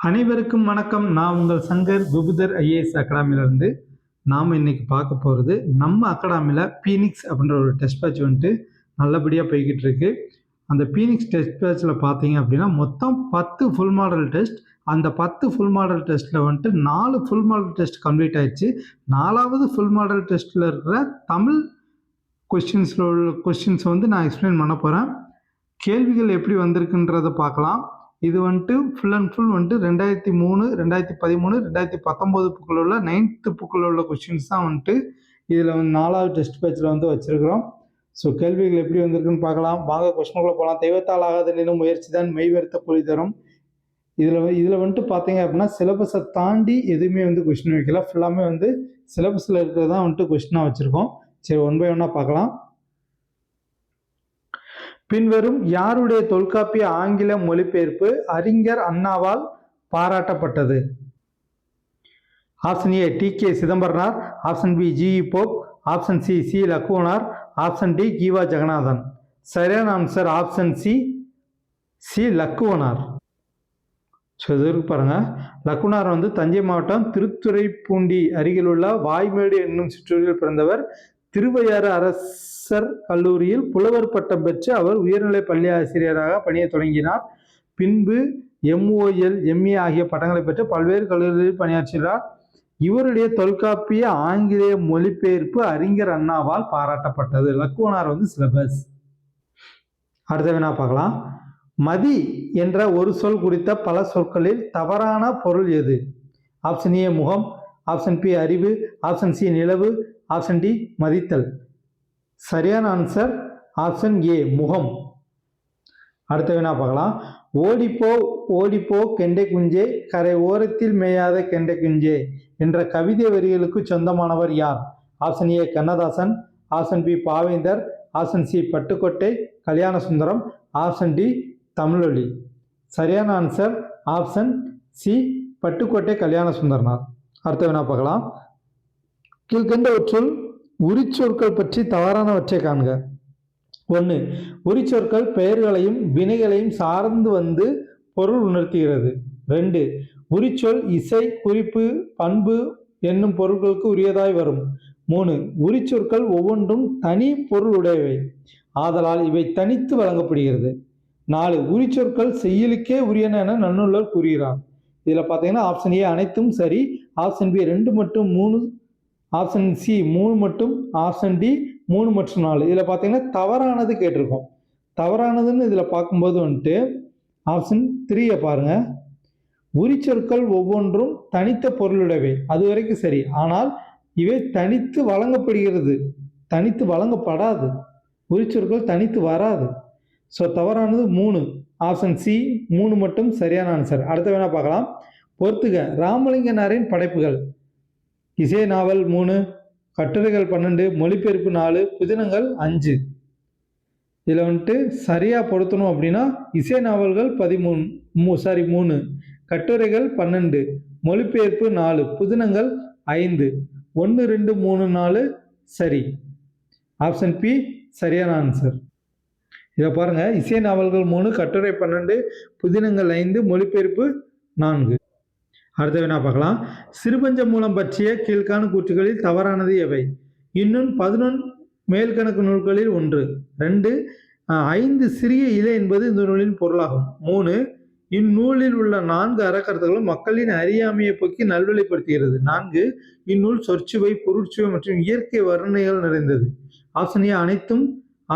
அனைவருக்கும் வணக்கம். நான் உங்கள் சங்கர் விபுதர் ஐஏஎஸ் அகாடமியிலேருந்து நாம் இன்னைக்கு பார்க்க போகிறது நம்ம அகாடமியில் பீனிக்ஸ் அப்படின்ற ஒரு டெஸ்ட் பேட்ச் வந்துட்டு நல்லபடியாக போய்கிட்டு இருக்கு. அந்த பீனிக்ஸ் டெஸ்ட் பேட்சில் பார்த்தீங்க அப்படின்னா மொத்தம் 10 ஃபுல் மாடல் டெஸ்ட். அந்த 10 ஃபுல் மாடல் டெஸ்ட்டில் வந்துட்டு 4 ஃபுல் மாடல் டெஸ்ட் கம்ப்ளீட் ஆயிடுச்சு. 4வது ஃபுல் மாடல் டெஸ்ட்டில் இருக்கிற தமிழ் கொஸ்டின்ஸில் உள்ள கொஸ்டின்ஸ் வந்து நான் எக்ஸ்பிளைன் பண்ண போகிறேன். கேள்விகள் எப்படி வந்திருக்குன்றதை பார்க்கலாம். இது வந்துட்டு ஃபுல் அண்ட் ஃபுல் வந்துட்டு 2003, 2013, 2019 புக்கில் உள்ள 9th புக்கில் உள்ள கொஸ்டின்ஸ் தான் வந்துட்டு இதில் வந்து 4வது டெஸ்ட் பேட்சில் வந்து வச்சுருக்கிறோம். ஸோ கேள்விகள் எப்படி வந்திருக்குன்னு பார்க்கலாம். வாங்க கொஸ்டினுக்குள்ளே போகலாம். தெய்வத்தால் ஆகாத நிலும் முயற்சி தான் மெய்வருத்த பொழி தரும். இதில் வந்துட்டு பார்த்தீங்க அப்படின்னா சிலபஸை தாண்டி எதுவுமே வந்து கொஸ்டின் வைக்கல. ஃபுல்லாமே வந்து சிலபஸில் இருக்கிறதான் வந்துட்டு கொஸ்டினாக வச்சுருக்கோம். சரி, ஒன் பை ஒன்னாக பார்க்கலாம். பின்வரும் யாருடைய தொல்காப்பிய ஆங்கில மொழிபெயர்ப்பு அறிஞர் அண்ணாவால் பாராட்டப்பட்டது? Option A T K. Chidambaranar, option B G E. Pope, option C Lakkuvanar, option D Kiva Jagannathan. சரியான answer option C Lakkuvanar. So இதற்கு பாருங்க, லக்குவனார் வந்து தஞ்சை மாவட்டம் திருத்துறைப்பூண்டி அருகில் உள்ள வாய்மேடு என்னும் சிற்றூரில் பிறந்தவர். திருவையாறு அரசர் கல்லூரியில் புலவர் பட்டம் பெற்று அவர் உயர்நிலை பள்ளி ஆசிரியராக பணியை தொடங்கினார். பின்பு MOL, MA ஆகிய பட்டங்களை பெற்று பல்வேறு கல்லூரிகளில் பணியாற்றினார். இவருடைய தொல்காப்பிய ஆங்கிலேய மொழிபெயர்ப்பு அறிஞர் அண்ணாவால் பாராட்டப்பட்டது. லக்குவனார் வந்து சிலபஸ். அடுத்த வினா பார்க்கலாம். மதி என்ற ஒரு சொல் குறித்த பல சொற்களில் தவறான பொருள் எது? ஆப்ஷன் ஏ முகம், ஆப்ஷன் பி அறிவு, ஆப்ஷன் சி நிலவு, ஆப்ஷன் டி மதித்தல். சரியான ஆன்சர் ஆப்ஷன் ஏ முகம். அடுத்த வினா பார்க்கலாம். ஓடிப்போ ஓடிப்போ கெண்டை குஞ்சே, கரை ஓரத்தில் மேயாத கெண்டை குஞ்சே என்ற கவிதை வரிகளுக்கு சொந்தமானவர் யார்? Option A Kannadasan, option B Pavendhar, option C Pattukkottai Kalyanasundaram, option D தமிழொலி. சரியான ஆன்சர் ஆப்ஷன் சி பட்டுக்கோட்டை கல்யாண சுந்தரனார். அடுத்த வினா பார்க்கலாம். கீழ்கண்டவற்றுள் உரிச்சொற்கள் பற்றி தவறானவற்றை காண்க. 1. உரிச்சொற்கள் பெயர்களையும் வினைகளையும் சார்ந்து வந்து பொருள் உணர்த்துகிறது. 2. உரிச்சொல் இசை, குறிப்பு, பண்பு என்னும் பொருட்களுக்கு உரியதாய் வரும். 3. உரிச்சொற்கள் ஒவ்வொன்றும் தனி பொருள் உடையவை, ஆதலால் இவை தனித்து வழங்கப்படுகிறது. 4. உரிச்சொற்கள் செய்யுளுக்கே உரியன என நன்னூலர் கூறுகிறார். இதில் பார்த்தீங்கன்னா ஆப்ஷன் ஏ அனைத்தும் சரி, ஆப்ஷன் பி 2 மற்றும் 3, ஆப்ஷன் சி 3 மட்டும், ஆப்ஷன் டி 3 மற்றும் 4. இதில் பார்த்தீங்கன்னா தவறானது கேட்டிருக்கோம். தவறானதுன்னு இதில் பார்க்கும்போது வந்துட்டு ஆப்ஷன் 3 பாருங்க. உரிச்சொற்கள் ஒவ்வொன்றும் தனித்த பொருளுடையவை, அது வரைக்கும் சரி. ஆனால் இவை தனித்து வழங்கப்படுகிறது, தனித்து வழங்கப்படாது. உரிச்சொற்கள் தனித்து வராது. ஸோ தவறானது 3, ஆப்ஷன் சி 3 மட்டும் சரியான ஆன்சர். அடுத்த வேணா பார்க்கலாம். பொறுத்துக. ராமலிங்கனாரின் படைப்புகள். இசை நாவல் 3, கட்டுரைகள் 12, மொழிபெயர்ப்பு 4, புதினங்கள் 5. இதில் வந்துட்டு சரியாக பொருத்தணும் அப்படின்னா இசை நாவல்கள் 3, கட்டுரைகள் 12, மொழிபெயர்ப்பு 4, புதினங்கள் 5. 1, 2, 3, 4 சரி. ஆப்ஷன் பி சரியான ஆன்சர். இதை பாருங்க, இசை நாவல்கள் 3, கட்டுரை 12, புதினங்கள் 5, மொழிபெயர்ப்பு 4. அடுத்த வினா பார்க்கலாம். சிறுபஞ்ச மூலம் பற்றிய கீழ்காணும் கூற்றுகளில் தவறானது எவை? இன்னும் 11 மேல்கணக்கு நூல்களில் ஒன்று. 2. 5 சிறிய இலை என்பது இந்த நூலின் பொருளாகும். 3. இந்நூலில் உள்ள 4 அறக்கருத்துகளும் மக்களின் அறியாமையை போக்கி நல்வழிப்படுத்துகிறது. 4. இந்நூல் சொற்சுவை, பொருட்சுவை மற்றும் இயற்கை வர்ணனைகள் நிறைந்தது. ஆப்ஷன் ஏ அனைத்தும்,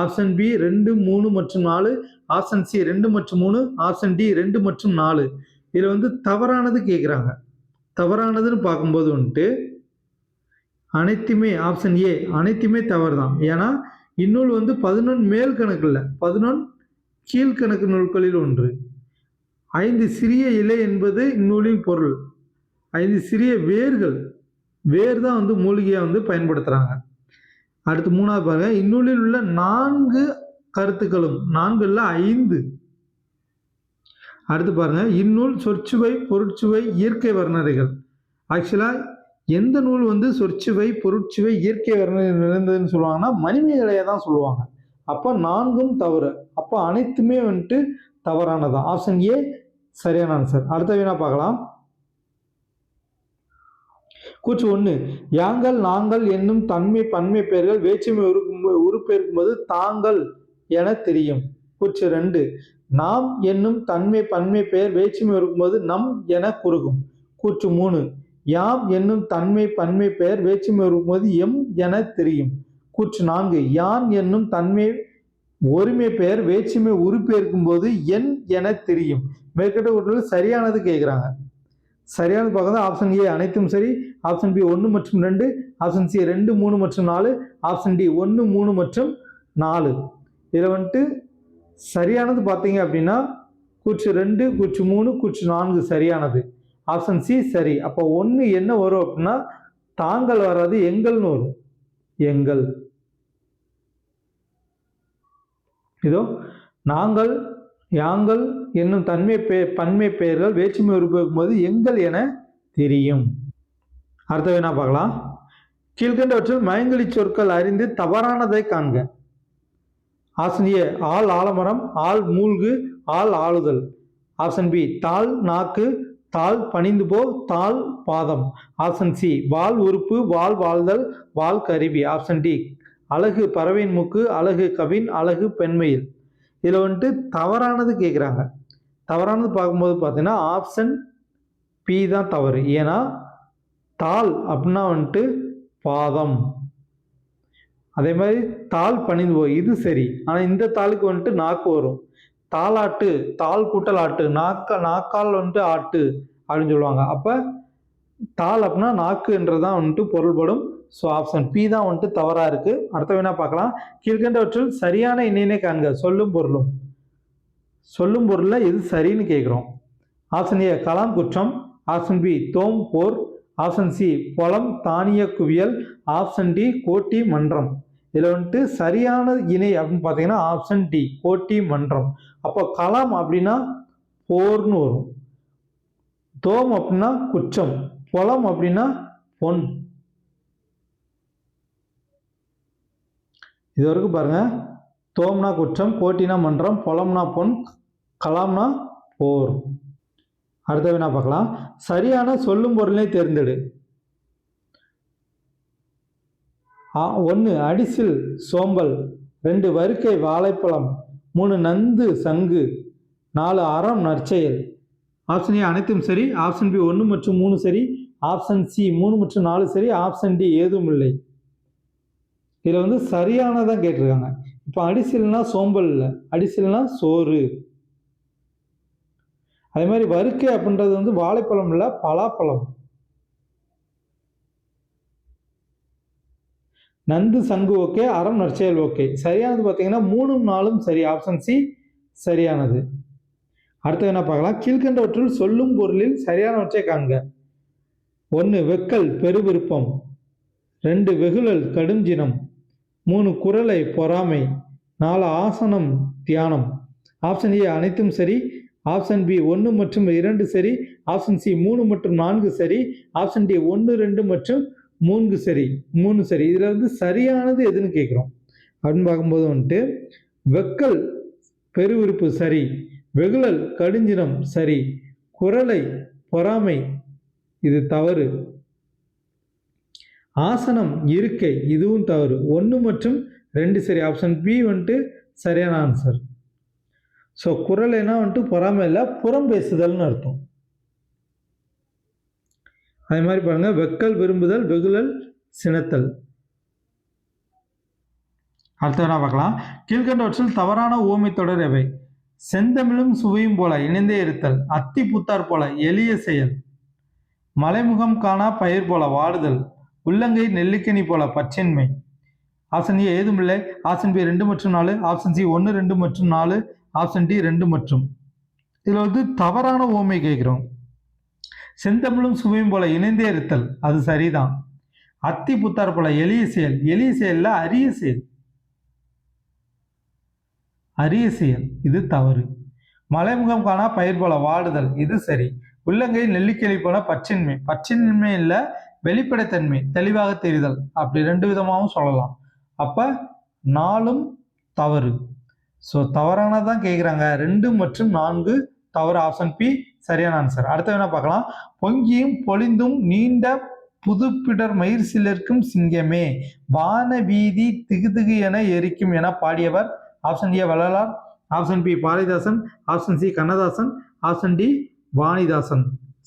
ஆப்ஷன் பி 2, 3 மற்றும் 4, ஆப்ஷன் சி 2 மற்றும் 3, ஆப்ஷன் டி 2 மற்றும் 4. இதில் வந்து தவறானது கேட்குறாங்க. தவறானதுன்னு பார்க்கும்போது வந்துட்டு அனைத்துமே, ஆப்ஷன் ஏ அனைத்துமே தவறு தான். ஏன்னா இந்நூல் வந்து 11 மேல் கணக்கு இல்லை, 11 கீழ்கணக்கு நூல்களில் ஒன்று. 5 சிறிய இலை என்பது இந்நூலின் பொருள். 5 சிறிய வேர் தான் வந்து மூலிகையாக வந்து பயன்படுத்துகிறாங்க. அடுத்து 3வது பாருங்க. இந்நூலில் உள்ள 4 கருத்துக்களும் 4 இல்லை 5. அடுத்து பாருங்க. இந்நூல் சொற்சுவை, பொருட்சுவை, இயற்கை வர்ணனைகள். ஆக்சுவலாக எந்த நூல் வந்து சொற்சுவை, பொருட்சுவை, இயற்கை வர்ணனை நிறைந்ததுன்னு சொல்லுவாங்கன்னா மணிமேகலையை தான் சொல்லுவாங்க. அப்போ 4ம் தவறு. அப்போ அனைத்துமே வந்துட்டு தவறானதான். ஆப்ஷன் ஏ சரியான ஆன்சர். அடுத்த வினா பார்க்கலாம். கூற்று 1 யாங்கள் நாங்கள் என்னும் தன்மை பன்மை பெயர்கள் வேற்றுமை உருப்பெருக்கும்போது தாங்கள் என தெரியும். கூற்று 2 நாம் என்னும் தன்மை பன்மை பெயர் வேற்றுமை இருக்கும்போது நம் என குறுகும். கூற்று 3 யாம் என்னும் தன்மை பன்மை பெயர் வேற்றுமை இருக்கும்போது எம் என தெரியும். கூற்று 4 யான் என்னும் தன்மை ஒருமை பெயர் வேற்றுமை உருப்பெருக்கும் போது என் என தெரியும். மேற்கட்ட கூற்றுகள் சரியானது கேட்குறாங்க. சரியானது பார்க்கறது ஆப்ஷன் ஏ அனைத்தும் சரி, ஆப்ஷன் பி 1 மற்றும் 2, ஆப்ஷன் சி 2, 3 மற்றும் 4, ஆப்ஷன் டி 1, 3 மற்றும் 4. இதில் வந்துட்டு சரியானது பார்த்தீங்க அப்படின்னா கூற்று 2, கூற்று 3, கூற்று 4 சரியானது. ஆப்ஷன் சி சரி. அப்போ 1 என்ன வரும் அப்படின்னா தாங்கள் வராது, எங்கள்னு வரும். எங்கள். இதோ நாங்கள் யாங்கள் என்னும் தன்மை பன்மை பெயர்கள் வேற்றுமை உருவாக்கும் போது எங்கள் என தெரியும். அடுத்த வினா பார்க்கலாம். கீழ்கண்டவற்றில் மயங்கலி சொற்கள் அறிந்து தவறானதை காண்க. ஆப்ஷன் ஏ ஆள் ஆலமரம், ஆள் மூழ்கு, ஆள் ஆளுதல். ஆப்ஷன் பி தாள் நாக்கு, தாள் பணிந்து போ, தாள் பாதம். ஆப்ஷன் சி வால் உறுப்பு, வால் வாழ்தல், வால் கருவி. ஆப்ஷன் டி அழகு பறவையின் மூக்கு, அழகு கவின், அழகு பெண்மையில். இதில் வந்துட்டு தவறானது கேட்குறாங்க. தவறானது பார்க்கும்போது பார்த்தீங்கன்னா ஆப்ஷன் பி தான் தவறு. ஏன்னா தாள் அப்படின்னா வந்துட்டு பாதம். அதே மாதிரி தாள் பணிந்து போய் இது சரி. ஆனால் இந்த தாளுக்கு வந்துட்டு நாக்கு வரும். தாளாட்டு, தாள் கூட்டல் ஆட்டு, நாக்கால் வந்துட்டு ஆட்டு அப்படின்னு சொல்லுவாங்க. அப்போ தாள் அப்படின்னா நாக்குன்றதான் வந்துட்டு பொருள்படும். ஸோ ஆப்ஷன் பி தான் வந்துட்டு தவறாக இருக்குது. அடுத்த வினா பார்க்கலாம். கீழ்கண்டவற்றில் சரியான இணையினை காண்க. சொல்லும் பொருளும். சொல்லும் பொருளில் எது சரின்னு கேட்குறோம். ஆப்ஷன் ஏ கலாம் குற்றம், ஆப்ஷன் பி தோம் போர், ஆப்ஷன் சி பொலம் தானிய குவியல், ஆப்ஷன் டி கோட்டி மன்றம். இதில் வந்துட்டு சரியான இணை அப்படின்னு பார்த்தீங்கன்னா ஆப்ஷன் டி கோட்டி மன்றம். அப்போ கலாம் அப்படின்னா போர்னு வரும், தோம் அப்படின்னா குற்றம், பொலம் அப்படின்னா பொன். இது வரைக்கும் பாருங்க. தோம்னா குற்றம், கோட்டினா மன்றம், பொலம்னா பொன், கலாம்னா போர். அடுத்த வினா பார்க்கலாம். சரியான சொல்லும் பொருளை தேர்ந்தெடு. 1 அடிசில் சோம்பல், 2 வறுக்கை வாழைப்பழம், 3 நந்து சங்கு, 4 அறம் நற்செயல். ஆப்ஷன் ஏ அனைத்தும் சரி, ஆப்ஷன் பி 1 மற்றும் 3 சரி, ஆப்ஷன் சி 3 மற்றும் 4 சரி, ஆப்ஷன் டி ஏதும் இல்லை. இதில் வந்து சரியானதான் கேட்டிருக்காங்க. இப்போ அடிசில்னா சோம்பல் இல்லை, அடிசில்னா சோறு. அதே மாதிரி வறுக்கை அப்படின்றது வந்து வாழைப்பழம் இல்லை, பலாப்பழம். நந்து சங்கு ஓகே, அறம் நற்செயல் ஓகே. சரியானது பார்த்தீங்கன்னா 3ம் 4ம் சரி. ஆப்ஷன் சி சரியானது. அடுத்து என்ன பார்க்கலாம். கீழ்கண்டவற்றுள் சொல்லும் பொருளில் சரியானவற்றை காண்க. 1 வெக்கல் பெருவிருப்பம், 2 வெகுழல் கடுஞ்சினம், 3 குறளை பொறாமை, 4 ஆசனம் தியானம். ஆப்ஷன் ஏ அனைத்தும் சரி, ஆப்ஷன் பி 1 மற்றும் 2 சரி, ஆப்ஷன் சி 3 மற்றும் 4 சரி, ஆப்ஷன் டி 1, 2 மற்றும் 3 சரி. 3 சரி. இதில் வந்து சரியானது எதுன்னு கேட்குறோம் அப்படின்னு பார்க்கும்போது வந்துட்டு வெக்கல் பெருவிருப்பு சரி, வெகுழல் கடுஞ்சினம் சரி, குறளை பொறாமை இது தவறு, ஆசனம் இருக்கை இதுவும் தவறு. 1 மற்றும் 2 சரி. ஆப்ஷன் பி வந்துட்டு சரியான ஆன்சர். ஸோ குறளைனா வந்துட்டு பொறாமை இல்லை, புறம் பேசுதல்னு அர்த்தம். அதே மாதிரி பாருங்க, வெக்கல் விரும்புதல், வெகுழல் சினத்தல். அடுத்தவனா பார்க்கலாம். கீழ்கண்டவற்றில் தவறான ஊமை தொடர் எவை? செந்தமிழும் சுவையும் போல இணைந்தே இருத்தல், அத்தி புத்தார் போல எளிய செயல், மலைமுகம் காணா பயிர் போல வாடுதல், உள்ளங்கை நெல்லிக்கனி போல பற்றின்மை. ஆப்ஷன் ஏ ஏதும் இல்லை, ஆப்ஷன் பி 2 மற்றும் 4, ஆப்ஷன் சி 1, 2 மற்றும் 4, ஆப்ஷன் டி 2 மற்றும். இதில் வந்து தவறான ஓமை கேட்கிறோம். செந்தமிழும் சுவையும் போல இணைந்தே இருத்தல் அது சரிதான். அத்தி புத்தார் போல எளிய செயல், எளிய செயல்ல அரிய செயல், அரிய செயல் இது தவறு. மலைமுகம் காணா பயிர் போல வாடுதல் இது சரி. உள்ளங்கை நெல்லிக்கனி போல பற்றின்மை, பற்றின்மை இல்லை வெளிப்படைத்தன்மை, தெளிவாக தெரிதல், அப்படி 2 விதமாகவும் சொல்லலாம். அப்ப 4ம் தவறு. ஸோ தவறானதான் கேட்குறாங்க. 2 மற்றும் 4 தவறு. ஆப்ஷன் பி சரியான ஆன்சர். அடுத்த வேணா பார்க்கலாம். பொங்கியும் பொலிந்தும் நீண்ட புதுப்பிடர் மயிர் சிலிர்க்கும் சிங்கமே வான வீதி திகுதிகு என எரிக்கும் என பாடியவர். Option A Vallalar, option B Bharathidasan, option C Kannadasan, option D Vanidasan.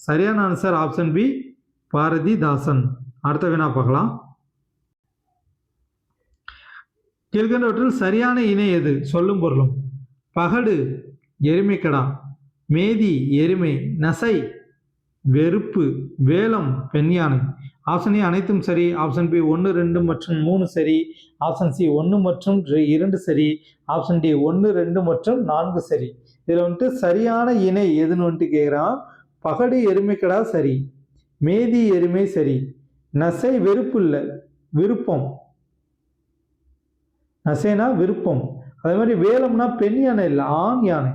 சரியான ஆன்சர் ஆப்ஷன் பி பாரதிதாசன். அடுத்த வினா பார்க்கலாம். கீழ்கண்டவற்றில் சரியான இணை எது? சொல்லும் பொருளும். பகடு எருமைக்கடா, மேதி எருமை, நசை வெறுப்பு, வேலம் பெண் யானை. ஆப்ஷன் ஏ அனைத்தும் சரி, ஆப்ஷன் பி 1, 2 மற்றும் 3 சரி, ஆப்ஷன் சி 1 மற்றும் 2 சரி, ஆப்ஷன் டி 1, 2 மற்றும் 4 சரி. இதில் வந்துட்டு சரியான இணை எதுன்னு வந்துட்டு கேட்குறான். பகடு எருமைக்கடா சரி, மேதி எருமை சரி, நசை வெறுப்பு இல்லை விருப்பம், நசைனா விருப்பம். அதே மாதிரி வேலம்னா பெண் யானை இல்லை ஆண் யானை,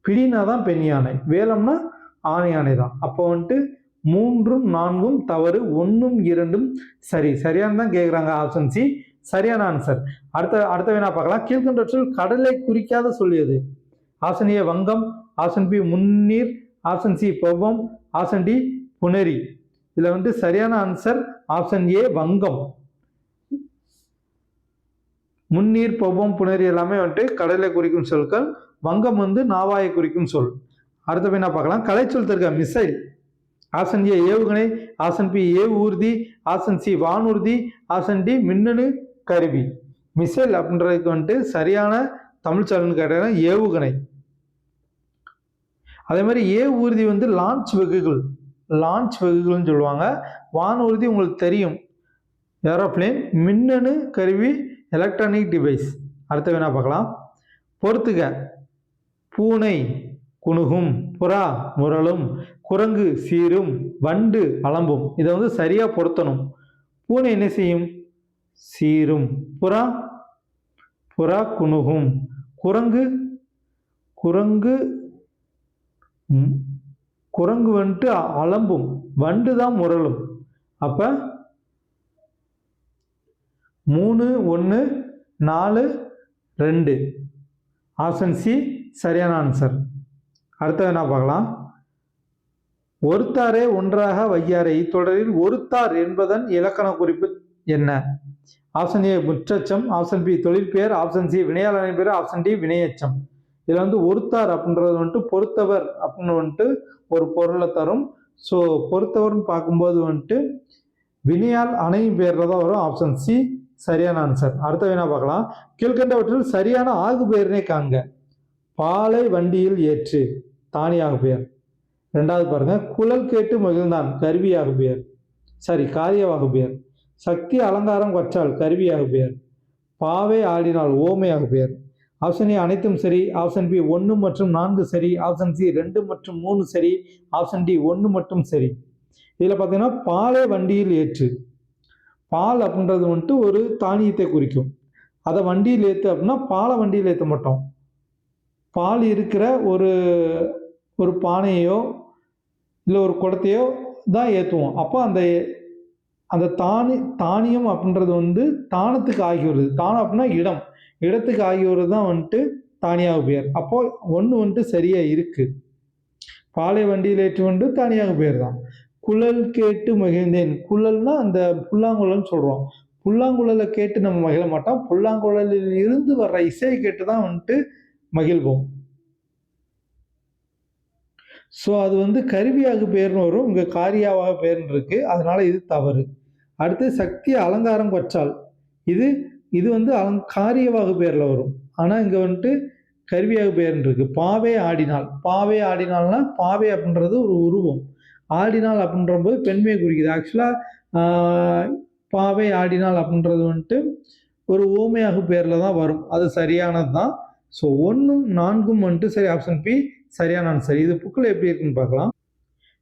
பிடினா தான் பெண் யானை, வேலம்னா ஆண் யானை தான். அப்போ வந்துட்டு 3, 4 தவறு, 1, 2 சரி. சரியான தான் கேட்குறாங்க. ஆப்ஷன் சி சரியான ஆன்சர். அடுத்த வேணா பார்க்கலாம். கீழ்கண்டவற்றில் கடலை குறிக்காத சொல்லியது. ஆப்ஷன் ஏ வங்கம், ஆப்ஷன் பி முன்னீர், ஆப்ஷன் சி பவம், ஆப்ஷன் டி புனரி. இதில் வந்து சரியான ஆன்சர் ஆப்ஷன் ஏ வங்கம். முன்னீர் பவம் புனரி எல்லாமே வந்துட்டு கடலை குறிக்கும் சொற்கள். வங்கம் வந்து நாவாயை குறிக்கும் சொல். அடுத்த போய் என்ன பார்க்கலாம். கலைச்சொல் தருக மிசைல். ஆப்ஷன் ஏ ஏவுகணை, ஆப்ஷன் பி ஏவு ஊர்தி, ஆப்ஷன் சி வானூர்தி, ஆப்ஷன் டி மின்னணு கருவி. மிசைல் அப்படின்றதுக்கு வந்துட்டு சரியான தமிழ் சொல்லுன்னு கேட்டாங்கன்னா ஏவுகணை. அதே மாதிரி ஏவு ஊர்தி வந்து லான்ச் வெகுகள், லான்ச் வெகுகள்னு சொல்லுவாங்க. வானூர்தி உங்களுக்கு தெரியும் ஏரோப்ளேன். மின்னணு கருவி எலக்ட்ரானிக் டிவைஸ். அடுத்த வேணா பார்க்கலாம். பொறுத்துக. பூனை குணுகும், புறா முரளும், குரங்கு சீரும், வண்டு அலம்பும். இதை வந்து சரியா பொருத்தணும். பூனை என்ன செய்யும்? சீரும். புறா குணுகும், குரங்கு வந்துட்டு அலம்பும், வண்டு தான் முரளும். அப்ப 3, 1, 4, 2 ஆப்ஷன் சி சரியான ஆன்சர். அடுத்த என்ன பார்க்கலாம். ஒருத்தாரே ஒன்றாக வையாரை தொடரில் ஒருத்தார் என்பதன் இலக்கண குறிப்பு என்ன? ஆப்ஷன் ஏ முற்றச்சம், ஆப்ஷன் பி தொழிற்பெயர், ஆப்ஷன் சி வினையாளரின் பேர், ஆப்ஷன் டி வினையச்சம். இதில் வந்து ஒருத்தார் அப்படின்றது வந்துட்டு பொறுத்தவர் அப்படின்னு வந்துட்டு ஒரு பொருளை தரும். ஸோ பொறுத்தவர்னு பார்க்கும்போது வந்துட்டு வினையால் அணையும் பேரில் தான் வரும். ஆப்ஷன் சி சரியான ஆன்சர். அடுத்த வேணா பார்க்கலாம். கீழ்கண்டவற்றில் சரியான ஆகு பெயரினை காண்க. பாலை வண்டியில் ஏற்று தானியாக பெயர். ரெண்டாவது பாருங்க. குழல் கேட்டு மகிழ்ந்தான் கருவியாக பெயர், காரியமாக பெயர். சக்தி அலங்காரம் கொற்றால் கருவியாக பெயர். பாவை ஆடினால் ஓமையாக பெயர். ஆப்ஷன் ஏ அனைத்தும் சரி, ஆப்ஷன் பி 1 மற்றும் 4 சரி, ஆப்ஷன் சி 2 மற்றும் 3 சரி, ஆப்ஷன் டி 1 மட்டும் சரி. இதில் பார்த்தீங்கன்னா பாலை வண்டியில் ஏற்று, பால் அப்படின்றது வந்துட்டு ஒரு தானியத்தை குறிக்கும். அதை வண்டியில் ஏற்று அப்படின்னா பாலை வண்டியில் ஏற்ற மாட்டோம். பால் இருக்கிற ஒரு பானையோ இல்லை ஒரு குடத்தையோ தான் ஏற்றுவோம். அப்போ அந்த தானியம் அப்படின்றது வந்து தானத்துக்கு ஆகி வருது. தானம் அப்படின்னா இடத்துக்கு ஆகி வருது தான் வந்துட்டு தானியாக பெயர். அப்போ ஒன்று வந்துட்டு சரியா இருக்கு. பாலை வண்டியில் ஏற்று வந்து தானியாக பெயர் தான். குழல் கேட்டு மகிழ்ந்தேன். குழல்னா அந்த புல்லாங்குழல்னு சொல்றோம். புல்லாங்குழலை கேட்டு நம்ம மகிழ மாட்டோம். புல்லாங்குழலில் இருந்து வர்ற இசையை கேட்டு தான் வந்துட்டு மகிழ்வோம். ஸோ அது வந்து கருவியாக பெயர்னு வரும், இங்கே காரியாவாக பெயர்னு இருக்கு. அதனால இது தவறு. அடுத்து சக்தி அலங்காரம் கொற்றால், இது வந்து காரியவாக பெயரில் வரும். ஆனால் இங்கே வந்துட்டு கருவியாக பெயர்னு இருக்கு. பாவை ஆடினால்னா பாவை அப்படின்றது ஒரு உருவம். ஆடினால் அப்படின்ற போது பெண்மையை குறிக்குது. ஆக்சுவலாக பாவை ஆடினால் அப்படின்றது வந்துட்டு ஒரு ஓமையாக பெயரில் தான் வரும். அது சரியானது தான். ஸோ 1, 4 வந்துட்டு சரி. ஆப்ஷன் பி சரியான ஆன்சர். இது புக்கில் எப்படி இருக்குன்னு பார்க்கலாம்.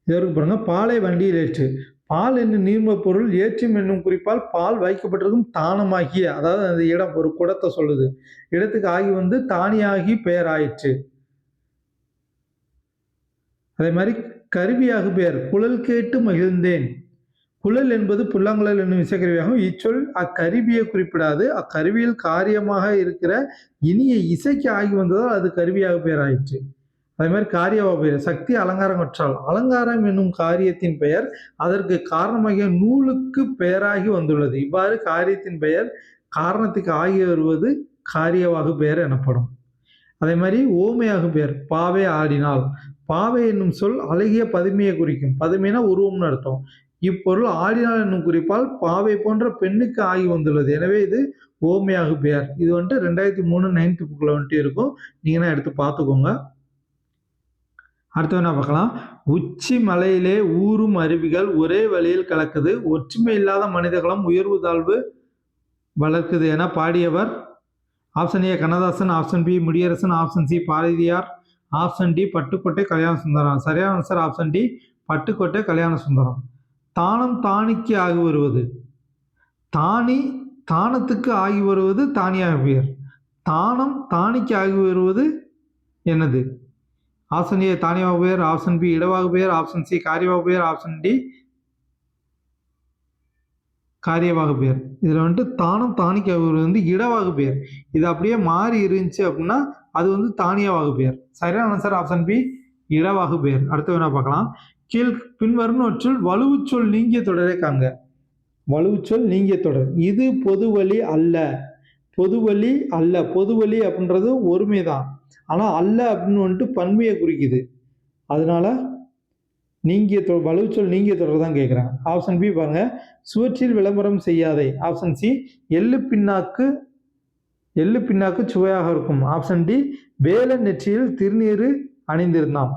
இதற்கு பாருங்க. பாலை வண்டியில் ஏற்று, பால் என்னும் நீர்ம பொருள் ஏற்றும் என்னும் குறிப்பால் பால் வைக்கப்பட்டிருக்கும் தானமாகிய, அதாவது அந்த இடம் ஒரு குடத்தை சொல்லுது, இடத்துக்கு ஆகி வந்து தானியாகி பெயர் ஆயிற்று. அதே மாதிரி கருவியாக பெயர். குழல் கேட்டு மகிழ்ந்தேன். குழல் என்பது புல்லாங்குழல் என்னும் இசைக்கருவியாகும். இச்சொல் அக்கருவியை குறிப்பிடாது. அக்கருவியில் காரியமாக இருக்கிற இனிய இசைக்கு ஆகி வந்ததால் அது கருவியாக பெயர் ஆயிற்று. அதே மாதிரி காரியவாகு பெயர் சக்தி அலங்காரம் கொற்றால் அலங்காரம் என்னும் காரியத்தின் பெயர் அதற்கு காரணமாகிய நூலுக்கு பெயராகி வந்துள்ளது. இவ்வாறு காரியத்தின் பெயர் காரணத்துக்கு ஆகி வருவது காரியவாகு பெயர் எனப்படும். அதே மாதிரி ஓமையாகு பெயர் பாவை ஆடினால். பாவை என்னும் சொல் அழகிய பதுமையை குறிக்கும். பதுமைனா உருவம்னு அர்த்தம். இப்பொருள் ஆடினால் என்னும் குறிப்பால் பாவை போன்ற பெண்ணுக்கு ஆகி வந்துள்ளது. எனவே இது ஓமையாகு பெயர். இது 2003 9th புக்கில் இருக்கும். நீங்கன்னா எடுத்து பார்த்துக்கோங்க. அடுத்து என்ன பார்க்கலாம். உச்சி மலையிலே ஊறும் அருவிகள் ஒரே வழியில் கலக்குது, ஒற்றுமை இல்லாத மனிதர்களும் உயர்வு தாழ்வு வளர்க்குது என பாடியவர்? Option A Kannadasan, option B Mudiyarasan, option C Bharathiyar, option D Pattukkottai Kalyanasundaram. சரியான answer option D Pattukkottai Kalyana Sundaram. தானம் தானிக்கு ஆகி வருவது. தானி தானத்துக்கு ஆகி வருவது தானியாக பெயர். தானம் தானிக்கு ஆகி வருவது என்னது? ஆப்ஷன் ஏ தானியவாகு பெயர், ஆப்ஷன் பி இடவாகு பெயர், ஆப்ஷன் சி காரியவாகு பெயர், ஆப்ஷன் டி காரியவாகு பெயர். இதில் தானம் தானிக்கு ஆகி வருவது இடவாகு பெயர். இது அப்படியே மாறி இருந்துச்சு அப்படின்னா அது தானியவாகு பெயர். சரியான ஆன்சர் ஆப்ஷன் பி இடவாகு பெயர். அடுத்து வேணா பார்க்கலாம். கீழ் பின்வருவனவற்றில் வலுவுச்சொல் நீங்கிய தொடரை காண்க. வலுவுச்சொல் நீங்கிய தொடர். இது பொதுவழி அல்ல. பொதுவழி அல்ல. பொதுவழி அப்படின்றது ஒருமைதான். ஆனால் அல்ல அப்படின்னு பன்மையை குறிக்குது. அதனால நீங்கிய வலுவுச்சொல் நீங்கிய தொடர் தான் கேட்குறாங்க. ஆப்ஷன் பி பாருங்க. சுவற்றில் விளம்பரம் செய்யாதே. ஆப்ஷன் சி எள்ளு பின்னாக்கு சுவையாக இருக்கும். ஆப்ஷன் டி வேல நெற்றியில் திருநீர் அணிந்திருந்தான்.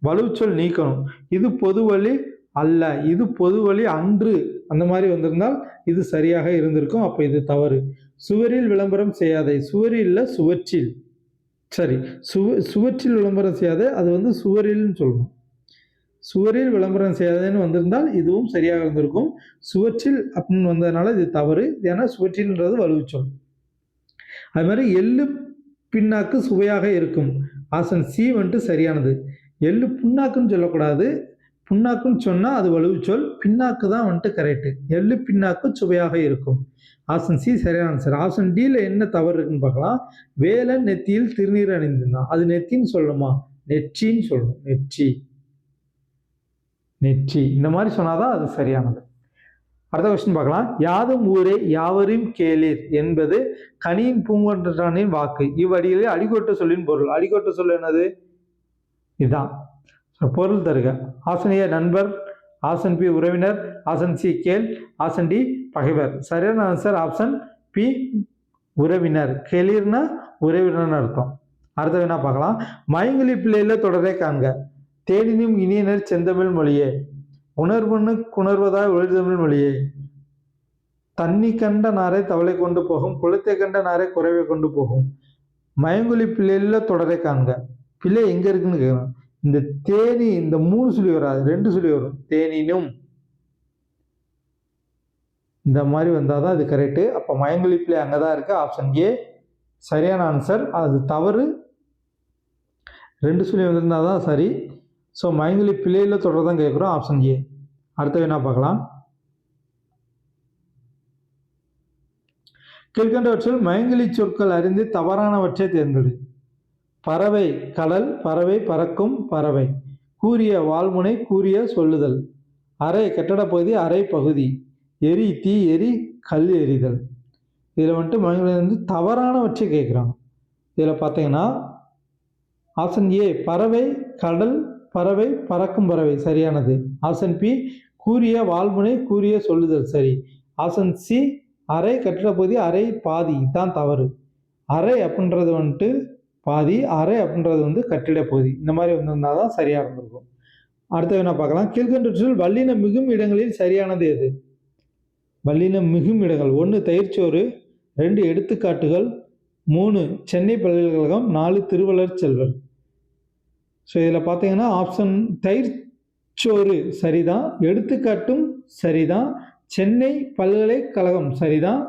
வலுவுச்சொல் நீக்கணும். இது பொதுவழி அல்ல, இது பொதுவழி அன்று, அந்த மாதிரி வந்திருந்தால் இது சரியாக இருந்திருக்கும். அப்போ இது தவறு. சுவரில் விளம்பரம் செய்யாதே. சுவரில் சுவற்றில். சரி, சுவற்றில் விளம்பரம் செய்யாதே அது சுவரில்னு சொல்லணும். சுவரில் விளம்பரம் செய்யாதேன்னு வந்திருந்தால் இதுவும் சரியாக இருந்திருக்கும். சுவற்றில் அப்படின்னு வந்ததுனால இது தவறு. ஏன்னா சுவற்றில்ன்றது வலுவுச்சொல். அது மாதிரி எள்ளு பின்னாக்கு சுவையாக இருக்கும். ஆப்ஷன் சி சரியானது. எள்ளு புண்ணாக்குன்னு சொல்லக்கூடாது. புண்ணாக்குன்னு சொன்னால் அது வலுவுச்சொல். பின்னாக்கு தான் கரெக்டு. எள்ளு பின்னாக்கு சுவையாக இருக்கும். ஆப்ஷன் சி சரியான ஆன்சர். ஆப்ஷன் டியில் என்ன தவறு இருக்குன்னு பார்க்கலாம். வேலன் நெத்தியில் திருநீர் அணிந்திருந்தான். அது நெத்தின்னு சொல்லணுமா? நெற்றின்னு சொல்லணும். நெற்றி இந்த மாதிரி சொன்னாதான் அது சரியானது. அடுத்த கொஸ்டின் பார்க்கலாம். யாதும் ஊரே யாவரும் கேளீர் என்பது கனியின் பூங்கொன்றானின் வாக்கு. இவ்வடிகளில் அடிகோட்ட சொல்லின் பொருள். அடிகோட்ட சொல் என்னது? இதுதான். பொருள் தருக. ஆப்ஷன் ஏ நண்பர், ஆப்ஷன் பி உறவினர், ஆப்ஷன் சி கேள், ஆப்ஷன் டி பகைவர். சரியான ஆன்சர் ஆப்ஷன் பி உறவினர். கேளீர்னா உறவினர்னு அர்த்தம். அடுத்த வேணா பார்க்கலாம். மயங்கிலி பிள்ளையில தொடரை காண்க. தேனினும் இனியனர் செந்தமிழ் மொழியே, உணர்வுன்னு குணர்வதாய் ஒளிர்தமிழ் மொழியே, தண்ணி கண்ட நாரை தவளை கொண்டு போகும், குளத்தை கண்ட நாரை குறைவை கொண்டு போகும். மயங்குலி பிள்ளையில தொடரை காண்க. பிள்ளை எங்க இருக்குன்னு கேட்கணும். இந்த தேனி இந்த 3 சொல்லி வராது, 2 சொல்லி வரும். தேனினும் இந்த மாதிரி வந்தாதான் அது கரெக்டு. அப்போ மயங்குலி பிள்ளை அங்கதான் இருக்கு. ஆப்ஷன் ஏ சரியான ஆன்சர். அது தவறு. 2 சொல்லி வந்திருந்தாதான் சரி. ஸோ மயங்குலி பிள்ளையில தொடர் தான் கேட்குறோம். Option A. அடுத்த என்ன பார்க்கலாம். கீழ்கண்டவற்றில் மயங்கிலி சொற்கள் அறிந்து தவறானவற்றை தேர்ந்தெடு. பறவை கடல், பறவை பறக்கும், பறவை கூறிய வால்முனை, கூறிய சொல்லுதல், அறை கட்டட பகுதி, அறை பகுதி, எரி தீ எரி, கல் எரிதல். இதில் மயங்கிலி தவறானவற்றை கேட்குறாங்க. இதில் பார்த்தீங்கன்னா ஆப்ஷன் ஏ பறவை கடல், பறவை பறக்கும், பறவை சரியானது. ஆப்ஷன் பி கூறிய வால்முனை, கூறிய சொல்லுதல் சரி. ஆப்ஷன் சி அறை கட்டிட பகுதி, அறை பாதி தான் தவறு. அறை அப்படின்றது பாதி, அறை அப்படின்றது கட்டிட பகுதி. இந்த மாதிரி வந்திருந்தால் தான் சரியாக இருந்திருக்கும். அடுத்த என்ன பார்க்கலாம். கீழ்கண்டவற்றில் வல்லின மிகும் இடங்களில் சரியானது எது? வல்லின மிகும் இடங்கள். 1 தயிர்ச்சோறு, 2 எடுத்துக்காட்டுகள், 3 சென்னை பல்கலைக்கழகம், 4 திருவள்ளுவர் செல்வர். ஸோ இதில் பார்த்தீங்கன்னா ஆப்ஷன் தயிர்ச்சோறு சரிதான், எடுத்துக்காட்டும் சரிதான், சென்னை பல்கலைக்கழகம் சரிதான்,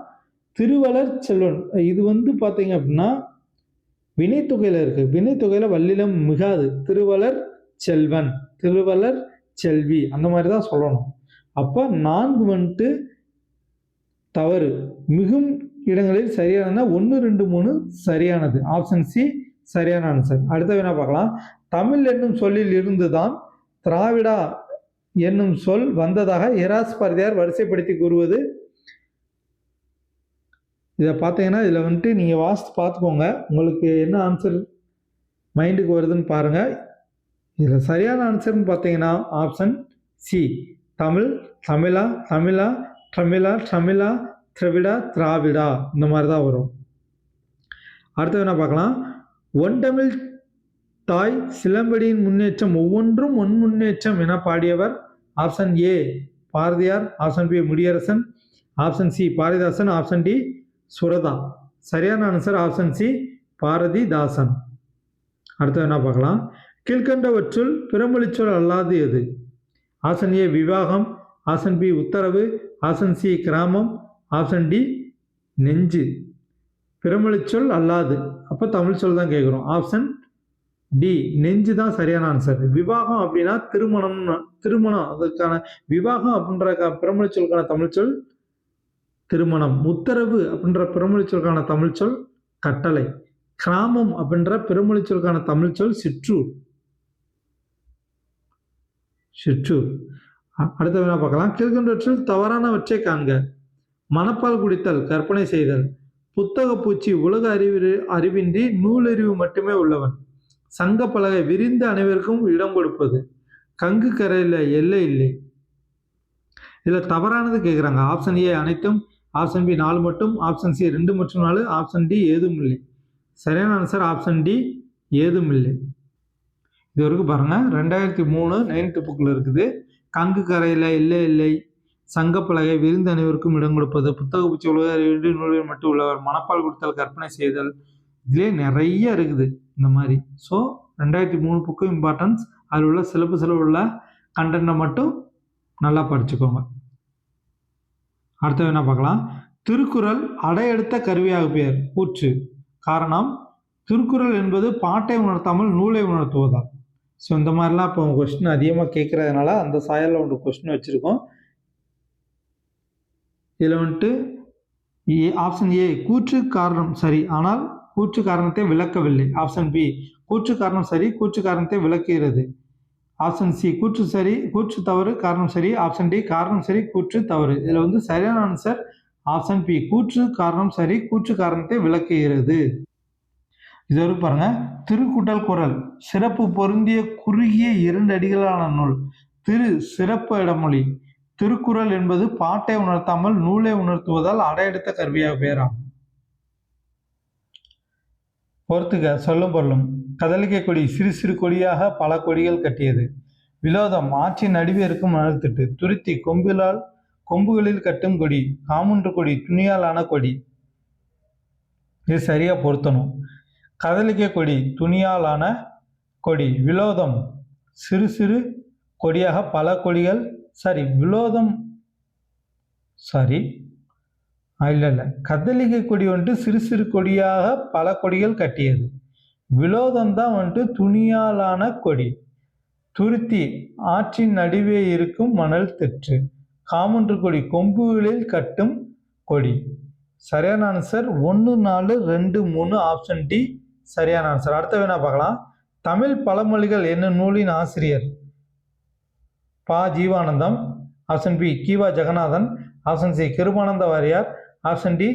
திருவள்ளுவர் செல்வன் இது பார்த்தீங்க அப்படின்னா வினைத்தொகையில் இருக்கு. வினைத்தொகையில் வல்லினம் மிகாது. திருவள்ளுவர் செல்வன், திருவள்ளுவர் செல்வி அந்த மாதிரி தான் சொல்லணும். அப்போ 4 தவறு. மிகும் இடங்களில் சரியானதுன்னா 1 2 3 சரியானது. ஆப்ஷன் சி சரியான ஆன்சர். அடுத்த வினா பார்க்கலாம். தமிழ் என்னும் சொல்லில் இருந்துதான் திராவிடா என்னும் சொல் வந்ததாக எராஸ்பாரதியார் வரிசைப்படுத்தி கூறுவது. இதை பார்த்தீங்கன்னா இதில் வந்துட்டு நீங்கள் வாசித்து பார்த்துக்கோங்க, உங்களுக்கு என்ன ஆன்சர் மைண்டுக்கு வருதுன்னு பாருங்கள். இதில் சரியான ஆன்சர்னு பார்த்தீங்கன்னா ஆப்ஷன் சி, தமிழ், தமிழா, தமிழா, தமிழா, தமிழா, திராவிடா, திராவிடா, இந்த மாதிரி தான் வரும். அடுத்த என்ன பார்க்கலாம். ஒன்தமிழ் தாய் சிலம்படியின் முன்னேற்றம் ஒவ்வொன்றும் ஒன் முன்னேற்றம் என பாடியவர். Option A Bharathiyar, option B Mudiyarasan, option C Bharathidasan, option D Suratha. சரியான ஆன்சர் ஆப்ஷன் சி பாரதிதாசன். அடுத்த என்ன பார்க்கலாம். கீழ்கண்டவற்றுள் பிறமொழிச்சொல் அல்லாது எது? ஆப்ஷன் ஏ விவாகம், ஆப்ஷன் பி உத்தரவு, ஆப்ஷன் சி கிராமம், ஆப்ஷன் டி நெஞ்சு. பிறமொழிச்சொல் அல்லாது, அப்போ தமிழ் சொல் தான் கேட்குறோம். ஆப்ஷன் டி நெஞ்சு தான் சரியான ஆன்சர். விவாகம் அப்படின்னா திருமணம், அதுக்கான விவாகம் அப்படின்ற பிறமொழிச்சொல்லுக்கான தமிழ் சொல் திருமணம். உத்தரவு அப்படின்ற பிறமொழிச்சொல்லுக்கான தமிழ் சொல் கட்டளை. கிராமம் அப்படின்ற பிறமொழிச்சொல்லுக்கான தமிழ் சொல் சிற்றூர். அடுத்த வேணா பார்க்கலாம். கீழ்கண்டவற்றில் தவறானவற்றை காண்க. மனப்பால் குடித்தல், கற்பனை செய்தல். புத்தக பூச்சி, உலக அறிவின்றி நூலறிவு மட்டுமே உள்ளவன். சங்க பலகை, விரிந்த அனைவருக்கும் இடம் கொடுப்பது. கங்கு கரையில் எல்லை இல்லை. இதுல தவறானது கேட்குறாங்க. ஆப்ஷன் ஏ அனைத்தும், ஆப்ஷன் பி 4 மட்டும், ஆப்ஷன் சி 2 மற்றும் 4, ஆப்ஷன் டி ஏதும் இல்லை. சரியான ஆன்சர் ஆப்ஷன் டி ஏதும் இல்லை. இது வரைக்கும் பாருங்க. 2003 9th புக்கில் இருக்குது. கங்கு கரையில் எல்லை இல்லை, சங்கப்பலகை, விரிந்த அனைவருக்கும் இடம் கொடுப்பது, புத்தக பூச்சி, உலக அறிவின்றி நூலில் மட்டும் உள்ளவர், மனப்பால் கொடுத்தல், கற்பனை செய்தல். இதுலேயே நிறைய இருக்குது இந்த மாதிரி. So 2003 book importance. அதில் உள்ள சிலபஸில் உள்ள கண்டென்ட்டை மட்டும் நல்லா படிச்சுக்கோங்க. அடுத்தது என்ன பார்க்கலாம். திருக்குறள் அடையெடுத்த கருவியாக பெயர். கூற்று. காரணம். திருக்குறள் என்பது பாட்டை உணர்த்தாமல் நூலை உணர்த்துவதா. ஸோ இந்த மாதிரிலாம் இப்போ கொஸ்டின் அதிகமாக கேட்குறதுனால அந்த சாயலில் ஒன்று கொஸ்டின் வச்சுருக்கோம். இதில் வந்துட்டு ஆப்ஷன் ஏ கூற்று காரணம் சரி, ஆனால் கூற்று காரணத்தை விளக்கவில்லை. ஆப்ஷன் பி கூற்று காரணம் சரி, கூற்று காரணத்தை விளக்குகிறது. ஆப்ஷன் சி கூற்று சரி, கூற்று தவறு, காரணம் சரி. ஆப்ஷன் டி காரணம் சரி, கூற்று தவறு. இதில் வந்து சரியான ஆன்சர் ஆப்ஷன் பி கூற்று காரணம் சரி, கூற்று காரணத்தை விளக்குகிறது. இது வரைக்கும் பாருங்க. திருக்குறள் குறள் சிறப்பு பொருந்திய குறுகிய 2 அடிகளான நூல். திரு சிறப்பு இடமொழி. திருக்குறள் என்பது பாட்டை உணர்த்தாமல் நூலை உணர்த்துவதால் அடையெடுத்த கருவியாக பெயராகும். பொறுத்துக சொல்லும் பொருளும். கதலிகை கொடி சிறு சிறு கொடியாக பல கொடிகள் கட்டியது. விலோதம் ஆற்றின் நடுவே இருக்கும் மணல் திட்டு. துருத்தி கொம்புகளில் கட்டும் கொடி. காமுன்று கொடி துணியால் ஆன கொடி. இது சரியா பொருத்தணும். கதலிகை கொடி துணியாலான கொடி. விலோதம் சிறு சிறு கொடியாக பல கொடிகள். சரி, விலோதம் சரி இல்லை, கதலிகை கொடி வந்துட்டு சிறு சிறு கொடியாக பல கொடிகள் கட்டியது. விலோதம் தான் வந்துட்டு துணியாலான கொடி. துருத்தி ஆற்றின் நடுவே இருக்கும் மணல் திட்டு. காமுன்று கொடி கொம்புகளில் கட்டும் கொடி. சரியான ஆன்சர் 1, 4, 2, 3 ஆப்ஷன் டி சரியான ஆன்சர். அடுத்த வேணா பார்க்கலாம். தமிழ் பழமொழிகள் என்னும் நூலின் ஆசிரியர். Pa Jeevanandham, option B Kiva Jagannathan, option C Kirupananda Variyar, option D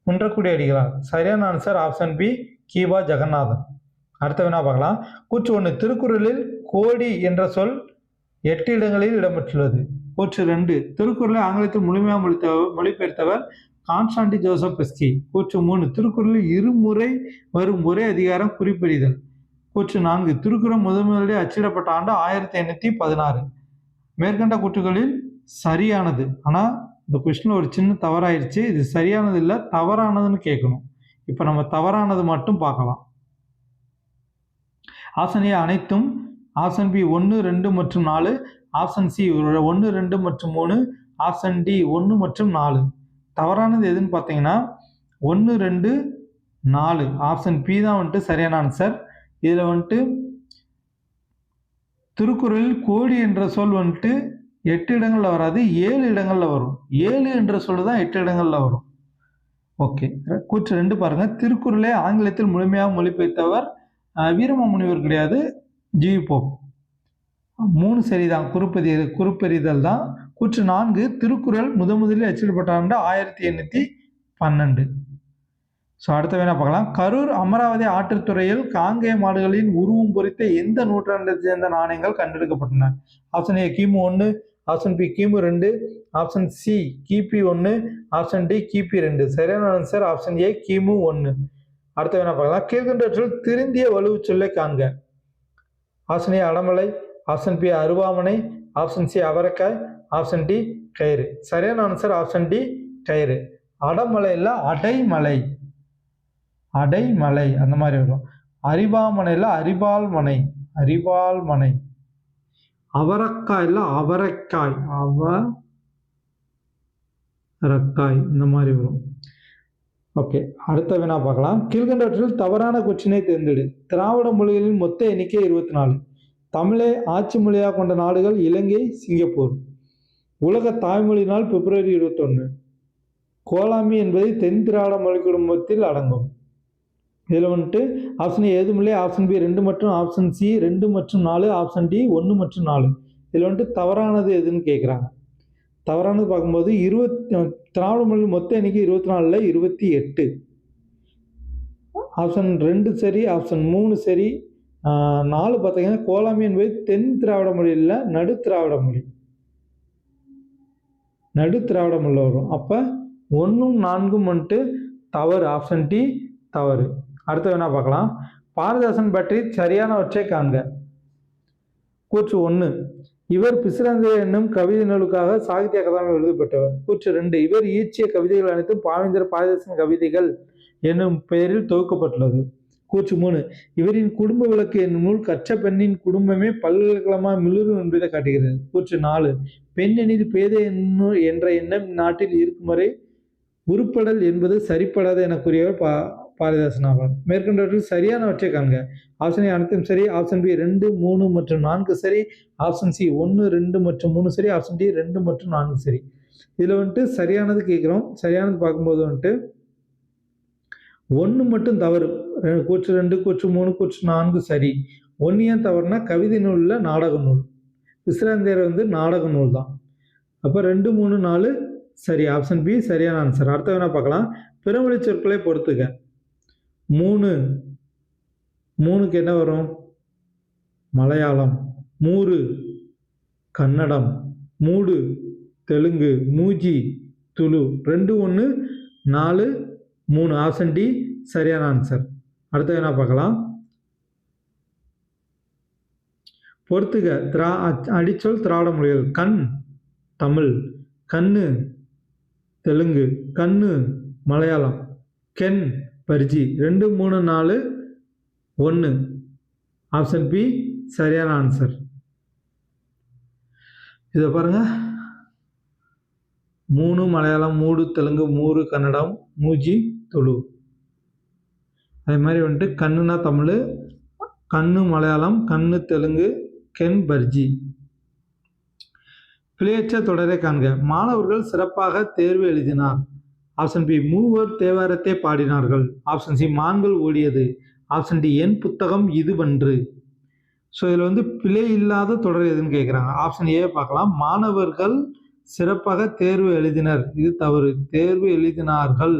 Kunrakkudi Adigalar. சரியான answer option B Kiva Jagannathan. அடுத்த வேணா பார்க்கலாம். கூற்று 1 திருக்குறளில் கோடி என்ற சொல் 8 இடங்களில் இடம்பெற்றுள்ளது. கூற்று 2 திருக்குறளை ஆங்கிலத்தில் முழுமையாக மொழிபெயர்த்தவர் கான்ஸ்டாண்டி ஜோசப் பெஸ்கி. கூற்று 3 திருக்குறளில் இருமுறை வரும் ஒரே அதிகாரம் குறிப்பிடுதல். கூற்று 4 திருக்குறள் முதலில் அச்சிடப்பட்ட ஆண்டு 1816. மேற்கண்ட கூற்றுகளில் சரியானது. ஆனால் இந்த கொஸ்டின் ஒரு சின்ன தவறாயிருச்சு. இது சரியானது இல்லை, தவறானதுன்னு கேட்கணும். இப்போ நம்ம தவறானது மட்டும் பார்க்கலாம். ஆப்ஷன் ஏ அனைத்தும், ஆப்ஷன் பி 1, 2 மற்றும் 4, ஆப்ஷன் சி 1, 2 மற்றும் 3, ஆப்ஷன் டி 1 மற்றும் 4. தவறானது எதுன்னு பார்த்தீங்கன்னா 1, 2, 4 ஆப்ஷன் பி தான் வந்துட்டு சரியான ஆன்சர். இதில் வந்துட்டு திருக்குறளில் கோடி என்ற சொல் வந்துட்டு 8 இடங்களில் வராது, 7 இடங்களில் வரும். 7 என்ற சொல் தான் 8 இடங்களில் வரும். ஓகே. கூற்று 2 பாருங்க. திருக்குறளை ஆங்கிலத்தில் முழுமையாக மொழிபெயர்த்தவர் வீரமாமுனிவர் கிடையாது, ஜியு போப். 3 சரிதான். குறிப்பெறிதல் தான். கூற்று 4 திருக்குறள் முதலில் அச்சிடப்பட்ட ஆண்டு 1812. ஸோ அடுத்த வேணா பார்க்கலாம். கரூர் அமராவதி ஆற்றுத்துறையில் காங்கேய மாடுகளின் உருவம் பொறித்த எந்த நூற்றாண்டை சேர்ந்த நாணயங்கள் கண்டெடுக்கப்பட்டன? ஆப்ஷன் ஏ கிமு 1, ஆப்ஷன் பி கிமு 2, ஆப்ஷன் சி கிபி 1, ஆப்ஷன் டி கிபி 2. சரியான ஆன்சர் ஆப்ஷன் ஏ கிமு 1. அடுத்த வேணா பார்க்கலாம். கீழ்கண்டவற்றில் திருந்திய வலுவு சொல்லை காண்க. ஆப்ஷன் ஏ அடமலை, ஆப்ஷன் பி அருவாமனை, ஆப்ஷன் சி அவரைக்காய், ஆப்ஷன் டி கயிறு. சரியான ஆன்சர் ஆப்ஷன் டி கயிறு. அடமலை இல்லை, அடைமலை. அடைமலை அந்த மாதிரி வரும். அரிவாமனையில் அரிவாள்மனை. அரிவாள்மனை. அவரக்காயில் அவரைக்காய். அவரக்காய் இந்த மாதிரி வரும். ஓகே, அடுத்த வினா பார்க்கலாம். கீழ்கண்டவற்றில் தவறான கொச்சினை தேர்ந்தெடு. திராவிட மொழிகளின் மொத்த எண்ணிக்கை 24. தமிழை ஆட்சி மொழியாக கொண்ட நாடுகள் இலங்கை, சிங்கப்பூர். உலக தாய்மொழி நாள் பிப்ரவரி 21. கோலாமி என்பது தென் திராவிட மொழி குடும்பத்தில் அடங்கும். இதில் வந்துட்டு ஆப்ஷன் ஏ ஏதுமில்லை, ஆப்ஷன் பி 2 மற்றும் ஆப்ஷன் சி 2 மற்றும் 4, ஆப்ஷன் டி 1 மற்றும் 4. இதில் வந்துட்டு தவறானது எதுன்னு கேட்குறாங்க. தவறானது பார்க்கும்போது திராவிட மொழி மொத்த எண்ணிக்கை 24ல் 28. ஆப்ஷன் 2 சரி, ஆப்ஷன் 3 சரி, 4 பார்த்தீங்கன்னா கோலாமி என்பது தென் திராவிட மொழி இல்லை, நடு திராவிட மொழி. நடு திராவிட மொழியில் வரும். அப்போ 1ம் 4ம் வந்துட்டு தவறு. ஆப்ஷன் டி தவறு. அடுத்த வேணா பார்க்கலாம். பாரதிதாசன் பற்றி சரியானவற்றை காண்க. கூற்று 1 இவர் பிசிராந்தையர் என்னும் கவிதை நூலுக்காக சாகித்ய அகாதமி விருது பெற்றவர். கூற்று 2 இவர் இயற்றிய கவிதைகள் அனைத்தும் பாவேந்தர் பாரதிதாசன் கவிதைகள் என்னும் பெயரில் தொகுக்கப்பட்டுள்ளது. கூற்று 3 இவரின் குடும்ப விளக்கு என்னும் நூல் கற்ற பெண்ணின் குடும்பமே பல்கலைக்கழகமாக மிளிரும் என்பதை காட்டுகிறது. கூற்று 4 பெண் எனில் பேதை என்ற எண்ணம் நாட்டில் இருக்கும் வரை உருப்படல் என்பது சரிப்படாது என கூறியவர் பாரதிதாசன் ஆவார். மேற்கொண்டவற்றில் சரியானவற்றை காண்க. ஆப்ஷன் ஏ அனைத்தும் சரி, ஆப்ஷன் பி 2, 3 மற்றும் 4 சரி, ஆப்ஷன் சி 1, 2 மற்றும் 3 சரி, ஆப்ஷன் டி 2 மற்றும் 4 சரி. இதில் வந்துட்டு சரியானது கேட்குறோம். சரியானது பார்க்கும்போது வந்துட்டு 1 மட்டும் தவறு. கூற்று 2, கூற்று 3, கூற்று 4 சரி. 1 ஏன் தவறுனா கவிதை நூலில் நாடக நூல். பிசிராந்தையர் நாடக நூல் தான். அப்போ 2, 3, 4 சரி. ஆப்ஷன் பி சரியான ஆன்சர். அடுத்த வேணா பார்க்கலாம். பிறமொழி சொற்களை பொறுத்துக. 3க்கு என்ன வரும்? மலையாளம். 3 கன்னடம். 3 தெலுங்கு. மூஜி துளு. 2, 1, 4, 3. ஆப்ஷன் டி சரியான ஆன்சர். அடுத்த வேணா பார்க்கலாம். பொறுத்துக. அடிச்சொல் திராவிட மொழிகள். கண் தமிழ், கண்ணு தெலுங்கு, கண்ணு மலையாளம், கென் பர்ஜி. 2, 3, 4, 1. ஆப்ஷன் பி சரியான ஆன்சர். இதை பாருங்க. 3 மலையாளம், 3 தெலுங்கு, 3 கன்னடம், மூஜி துளு. அதே மாதிரி கண்ணுனா தமிழ், கண்ணு மலையாளம், கண்ணு தெலுங்கு, கென் பர்ஜி. பிழையற்ற தொடரை காண்க. மாணவர்கள் சிறப்பாக தேர்வு எழுதினார். ஆப்ஷன் பி மூவர் தேவாரத்தை பாடினார்கள். ஆப்ஷன் சி மான்கள் ஓடியது. ஆப்ஷன் டி என் புத்தகம் இதுவன்று. ஸோ இதில் பிழை இல்லாத தொடர் எதுன்னு கேட்குறாங்க. ஆப்ஷன் ஏ பார்க்கலாம். மாணவர்கள் சிறப்பாக தேர்வு எழுதினர். இது தவறு. தேர்வு எழுதினார்கள்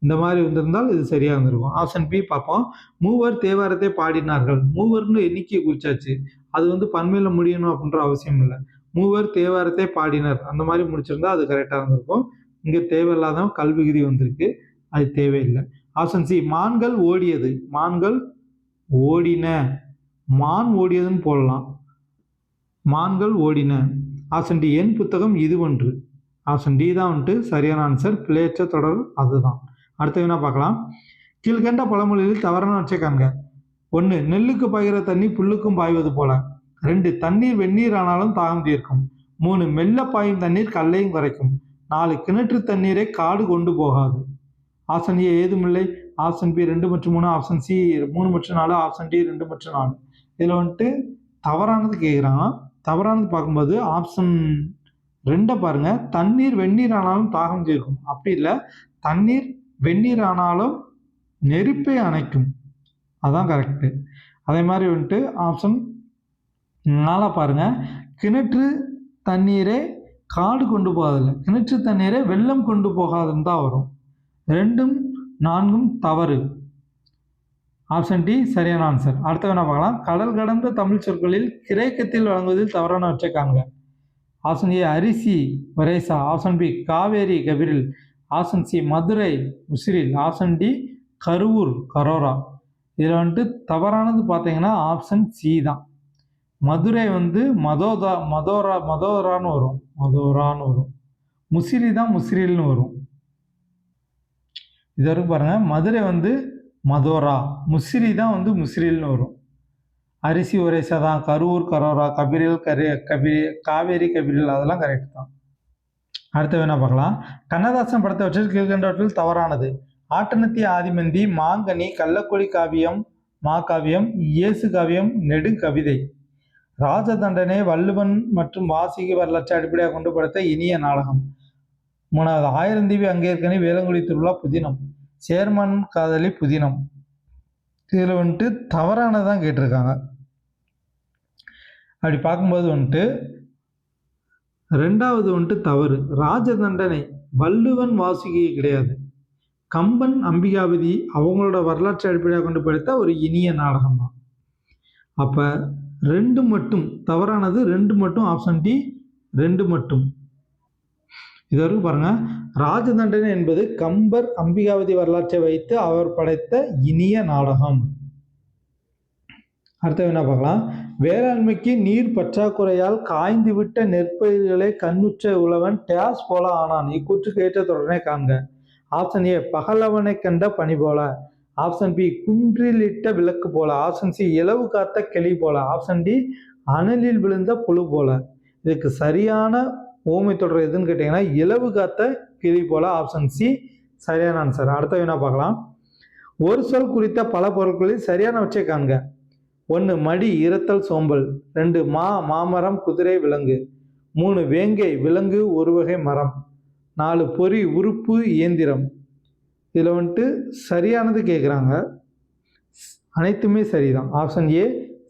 இந்த மாதிரி வந்திருந்தால் இது சரியாக இருந்திருக்கும். ஆப்ஷன் பி பார்ப்போம். மூவர் தேவாரத்தை பாடினார்கள். மூவர்னு எண்ணிக்கை குறிச்சாச்சு. அது பன்மையில் முடியணும் அப்படின்ற அவசியம் இல்லை. மூவர் தேவாரத்தை பாடினர் அந்த மாதிரி முடிச்சிருந்தா அது கரெக்டாக இருந்திருக்கும். இங்கே தேவையில்லாத கல்விகுதி வந்திருக்கு, அது தேவையில்லை. ஆப்ஷன் சி மான்கள் ஓடியது. மான்கள் ஓடின. மான் ஓடியதுன்னு போடலாம். மான்கள் ஓடின. ஆப்ஷன் டி என் புத்தகம் இதுவன்று. ஆப்ஷன் டி தான் சரியான ஆன்சர். பிழையற்ற தொடர் அதுதான். அடுத்த வினா பார்க்கலாம். கீழ்கண்ட பழமொழியில் தவறானவற்றை காண்க. 1 நெல்லுக்கு பாய்கிற தண்ணி புல்லுக்கும் பாய்வது போல. 2 தண்ணீர் வெந்நீர் ஆனாலும் தாகம் தீர்க்கும். 3 மெல்ல பாயும் தண்ணீர் கல்லையும் குறைக்கும். 4 கிணற்று தண்ணீரை காடு கொண்டு போகாது. ஆப்ஷன் ஏ ஏதுமில்லை, ஆப்ஷன் பி 2 மற்றும் 3, ஆப்ஷன் சி 3 மற்றும் 4, ஆப்ஷன் டி 2 மற்றும் 4. இதில் தவறானது கேட்குறாங்க. தவறானது பார்க்கும்போது ஆப்ஷன் 2 பாருங்க. தண்ணீர் வெந்நீர் ஆனாலும் தாகம் தீர்க்கும். அப்படி இல்லை, தண்ணீர் வெந்நீர் ஆனாலும் நெருப்பை அணைக்கும். அதான் கரெக்டு. அதே மாதிரி வந்துட்டு ஆப்ஷன் 4 பாருங்கள், கிணற்று தண்ணீரே காடு கொண்டு போகாதில்லை, கிணற்று தண்ணீரே வெள்ளம் கொண்டு போகாதுன்னு தான் வரும். 2ம் 4ம் தவறு. ஆப்ஷன் டி சரியான ஆன்சர். அடுத்த என்ன பார்க்கலாம், கடல் கடந்த தமிழ் சொற்களில் கிரேக்கத்தில் வழங்குவதில் தவறானவற்றை காண்க. ஆப்ஷன் ஏ அரிசி ஒரேசா, ஆப்ஷன் பி காவேரி கபிரில், ஆப்ஷன் சி மதுரை உசிரில், ஆப்ஷன் டி கருவூர் கரோரா. இதில் வந்துட்டு தவறானது பார்த்தீங்கன்னா ஆப்ஷன் சி தான். மதுரை வந்து மதோரான்னு வரும். முசிறி தான் முசிறில்னு வரும். இது வரைக்கும் பாருங்கள், மதுரை வந்து மதோரா, முசிறி தான் வந்து முசிறில்னு வரும். அரிசி ஒரேசா தான், கரூர் கரோரா, காவேரி கபிரில் அதெல்லாம் கரெக்ட் தான். அடுத்த வேணா பார்க்கலாம், கண்ணதாசன் படத்தவற்றில் கீழ்கண்டவற்றில் தவறானது. ஆட்டனத்தி ஆதிமந்தி, மாங்கனி, கள்ளக்கொடி காவியம், மாகாவியம், இயேசு காவியம், நெடுங்கவிதை. ராஜதண்டனை, வள்ளுவன் மற்றும் வாசிக வரலாற்றை அடிப்படையாக கொண்டு படுத்த இனிய நாடகம். 3வது ஆயிரந்தீவி அங்கேற்கனி, வேலங்குடி திருவிழா, புதினம். சேர்மன் காதலி, புதினம். இதில் வந்துட்டு தவறானதான் கேட்டிருக்காங்க. அப்படி பார்க்கும்போது வந்துட்டு 2வது வந்துட்டு தவறு. ராஜதண்டனை வள்ளுவன் வாசுகி கிடையாது, கம்பன் அம்பிகாபதி அவங்களோட வரலாற்றை அடிப்படையாக கொண்டு படித்த ஒரு இனிய நாடகம் தான். அப்போ 2 மட்டும் தவறானது, 2 மட்டும் ஆப்ஷன் டி 2 மட்டும். இது வரைக்கும் பாருங்க, ராஜதண்டனை என்பது கம்பர் அம்பிகாவதி வரலாற்றை வைத்து அவர் படைத்த இனிய நாடகம். அடுத்த என்ன பார்க்கலாம், வேளாண்மைக்கு நீர் பற்றாக்குறையால் காய்ந்துவிட்ட நெற்பயிர்களை கண்ணுற்ற உழவன் டேஸ் போல ஆனான். இக்கூற்றுக்கு ஏற்ற தொடரனை காண்க. ஆப்ஷன் ஏ பகலவனை கண்ட பனி போல, ஆப்ஷன் பி குன்றிலிட்ட விளக்கு போல, ஆப்ஷன் சி இலவு காத்த கிளி போல, ஆப்ஷன் டி அனலில் விழுந்த புழு போல. இதுக்கு சரியான ஓமை தொடர் எதுன்னு கேட்டீங்கன்னா இலவு காத்த கிளி போல, ஆப்ஷன் சி சரியான ஆன்சர். அடுத்த வினா பார்க்கலாம், ஒரு சொல் குறித்த பல பொருட்களில் சரியானவற்றை காண்க. 1 மடி இரத்தல் சோம்பல், 2 மாமரம் குதிரை விலங்கு, 3 வேங்கை விலங்கு ஒரு வகை மரம், 4 பொறி உறுப்பு இயந்திரம். இதில் வந்துட்டு சரியானது கேட்குறாங்க, அனைத்துமே சரிதான். ஆப்ஷன் ஏ